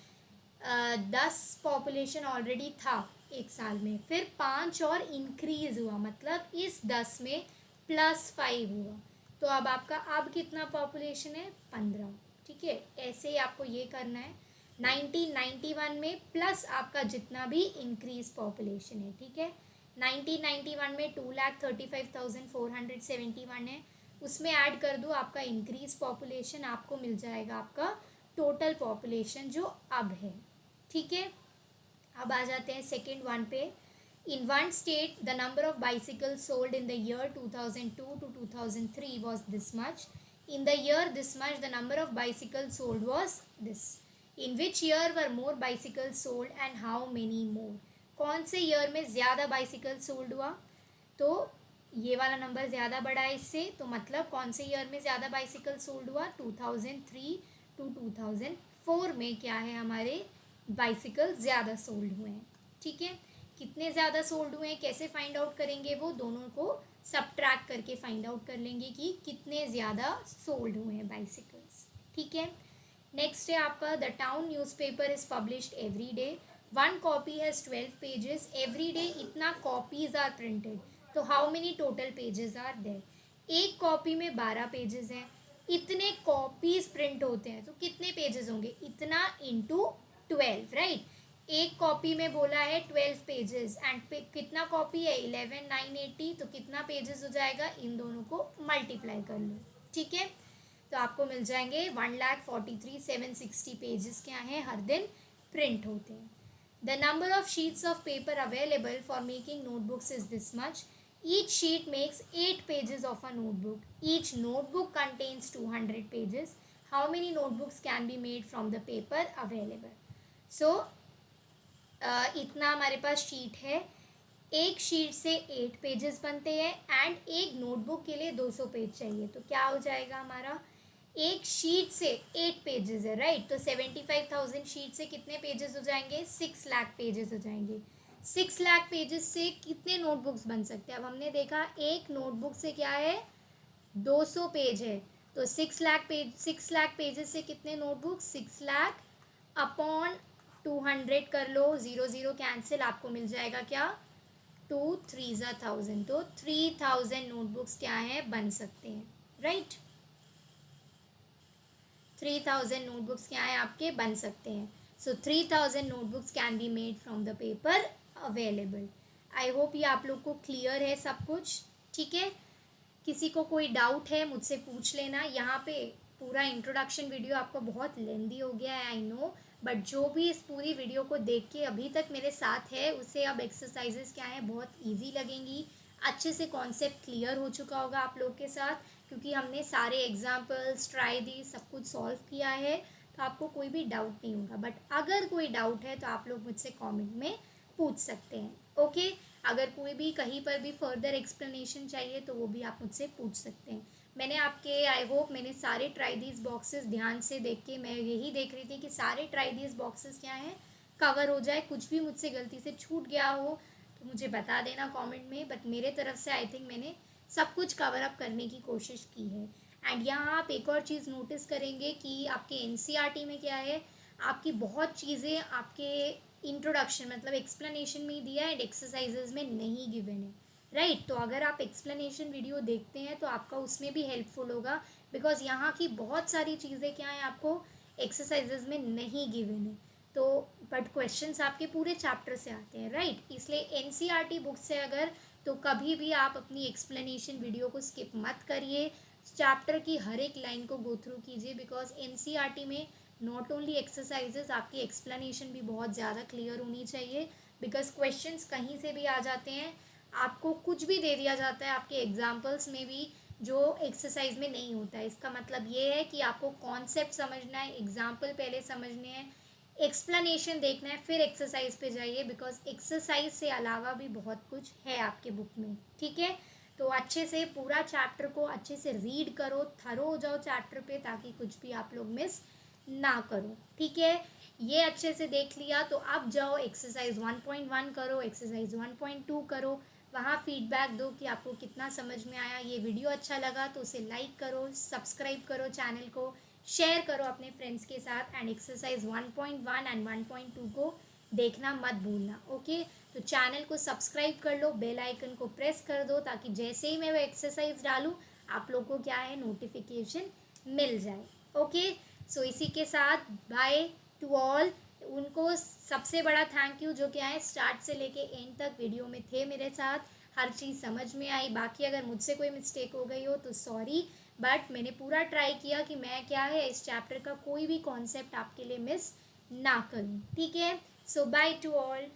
10 पॉपुलेशन ऑलरेडी था एक साल में, फिर 5 और इंक्रीज हुआ, मतलब इस 10 में +5 हुआ, तो अब आपका अब कितना पॉपुलेशन है? 15। ठीक है, ऐसे ही आपको ये करना है 1991 में प्लस आपका जितना भी इंक्रीज पॉपुलेशन है। ठीक है, 1991 में 2,35,471 है, उसमें ऐड कर दो आपका इंक्रीज पॉपुलेशन, आपको मिल जाएगा आपका टोटल पॉपुलेशन जो अब है। ठीक है, अब आ जाते हैं सेकेंड वन पे। In one state, the number of bicycles sold in the year 2002 to 2003 was this much. In the year this much, the number of bicycles sold was this. In which year were more bicycles sold and how many more? कौन से year में ज़्यादा bicycle sold हुआ? तो ये वाला number ज़्यादा बड़ा है इससे, तो मतलब कौन से ईयर में ज़्यादा बाइसिकल सोल्ड हुआ? 2003 टू 2004 में क्या है हमारे बाइसिकल ज़्यादा सोल्ड हुए हैं। ठीक है, कितने ज़्यादा सोल्ड हुए हैं कैसे फाइंड आउट करेंगे? वो दोनों को सबट्रैक्ट करके फाइंड आउट कर लेंगे कि कितने ज़्यादा सोल्ड हुए हैं बाइसिकल्स। ठीक है, नेक्स्ट है आपका the town newspaper is published every day, 1 copy has 12 pages, every day इतना कॉपीज़ आर प्रिंटेड, तो how many total pages are there? एक कॉपी में 12 पेजेस हैं, इतने कॉपीज़ प्रिंट होते हैं तो कितने पेजेस होंगे? इतना इंटू 12, राइट? एक कॉपी में बोला है 12 पेजेस एंड कितना कॉपी है? 11, 980, तो कितना पेजेस हो जाएगा? इन दोनों को मल्टीप्लाई कर लो। ठीक है, तो आपको मिल जाएंगे 1,43,760 पेजेस क्या हैं हर दिन प्रिंट होते हैं। The number of sheets of paper available for making notebooks is this much, each sheet makes 8 pages of a notebook, each notebook contains 200 pages, how many notebooks can be made from the paper available? So इतना हमारे पास sheet है, एक sheet से 8 pages बनते हैं and एक notebook के लिए 200 पेज चाहिए, तो क्या हो जाएगा हमारा? एक शीट से 8 पेजेस है, राइट? तो 75,000 शीट से कितने पेजेस हो जाएंगे? 6 लाख पेजेस हो जाएंगे। 6 लाख पेजेस से कितने नोटबुक्स बन सकते हैं? अब हमने देखा एक नोटबुक से क्या है? 200 पेज है, तो 6 लाख पेजेस से कितने नोटबुक? 6 लाख अपॉन 200 कर लो, 0 0 कैंसिल, आपको मिल जाएगा क्या? 2 3 1000, तो 3000 नोटबुक्स क्या है बन सकते हैं, राइट? 3000 नोटबुक्स क्या है आपके बन सकते हैं। सो 3000 notebooks can be made from the paper available. I hope ये आप लोग को क्लियर है सब कुछ। ठीक है, किसी को कोई डाउट है मुझसे पूछ लेना। यहाँ पे पूरा इंट्रोडक्शन वीडियो आपको बहुत लेंदी हो गया है, आई नो, बट जो भी इस पूरी वीडियो को देख के अभी तक मेरे साथ है उसे अब एक्सरसाइजेस क्या है बहुत इजी लगेंगी, अच्छे से कॉन्सेप्ट क्लियर हो चुका होगा आप लोग के साथ, क्योंकि हमने सारे एग्जाम्पल्स ट्राई दी, सब कुछ सॉल्व किया है, तो आपको कोई भी डाउट नहीं होगा। बट अगर कोई डाउट है तो आप लोग मुझसे कमेंट में पूछ सकते हैं। ओके, अगर कोई भी कहीं पर भी फर्दर एक्सप्लेनेशन चाहिए तो वो भी आप मुझसे पूछ सकते हैं। मैंने आपके आई होप मैंने सारे ट्राई दीज बॉक्सेस ध्यान से देख के मैं यही देख रही थी कि सारे ट्राई दीज बॉक्सेस क्या हैं कवर हो जाए। कुछ भी मुझसे गलती से छूट गया हो तो मुझे बता देना कमेंट में, बट मेरे तरफ से आई थिंक मैंने सब कुछ कवर अप करने की कोशिश की है। एंड यहाँ आप एक और चीज़ नोटिस करेंगे कि आपके एनसीईआरटी में क्या है, आपकी बहुत चीज़ें आपके इंट्रोडक्शन मतलब एक्सप्लेनेशन में ही दिया है एंड एक्सरसाइजेज में नहीं गिवन है, राइट? तो अगर आप एक्सप्लेनेशन वीडियो देखते हैं तो आपका उसमें भी हेल्पफुल होगा, बिकॉज यहाँ की बहुत सारी चीज़ें क्या हैं आपको एक्सरसाइजेज में नहीं गिवन है, तो बट क्वेश्चंस आपके पूरे चैप्टर से आते हैं, राइट? इसलिए एनसीईआरटी बुक से अगर तो कभी भी आप अपनी एक्सप्लेनेशन वीडियो को स्किप मत करिए, चैप्टर की हर एक लाइन को गो थ्रू कीजिए, बिकॉज एनसीईआरटी में नॉट ओनली एक्सरसाइजेज आपकी एक्सप्लेनेशन भी बहुत ज़्यादा क्लियर होनी चाहिए, बिकॉज क्वेश्चंस कहीं से भी आ जाते हैं, आपको कुछ भी दे दिया जाता है आपके एग्जाम्पल्स में भी जो एक्सरसाइज में नहीं होता है। इसका मतलब ये है कि आपको कॉन्सेप्ट समझना है, एग्जाम्पल पहले समझने हैं, एक्सप्लेनेशन देखना है, फिर एक्सरसाइज पे जाइए, बिकॉज एक्सरसाइज से अलावा भी बहुत कुछ है आपके बुक में। ठीक है, तो अच्छे से पूरा चैप्टर को अच्छे से रीड करो, थरो हो जाओ चैप्टर पे, ताकि कुछ भी आप लोग मिस ना करो। ठीक है, ये अच्छे से देख लिया तो अब जाओ एक्सरसाइज 1.1 करो, एक्सरसाइज 1.2 करो, वहाँ फीडबैक दो कि आपको कितना समझ में आया। ये वीडियो अच्छा लगा तो उसे लाइक करो, सब्सक्राइब करो चैनल को, शेयर करो अपने फ्रेंड्स के साथ, एंड एक्सरसाइज 1.1 एंड 1.2 को देखना मत भूलना। ओके, तो चैनल को सब्सक्राइब कर लो, बेल आइकन को प्रेस कर दो ताकि जैसे ही मैं वो एक्सरसाइज डालूँ आप लोगों को क्या है नोटिफिकेशन मिल जाए। ओके, सो इसी के साथ बाय टू ऑल। उनको सबसे बड़ा थैंक यू जो क्या है स्टार्ट से लेके एंड तक वीडियो में थे मेरे साथ, हर चीज़ समझ में आई। बाकी अगर मुझसे कोई मिस्टेक हो गई हो तो सॉरी, बट मैंने पूरा ट्राई किया कि मैं क्या है इस चैप्टर का कोई भी कॉन्सेप्ट आपके लिए मिस ना करूँ। ठीक है, सो बाय टू ऑल।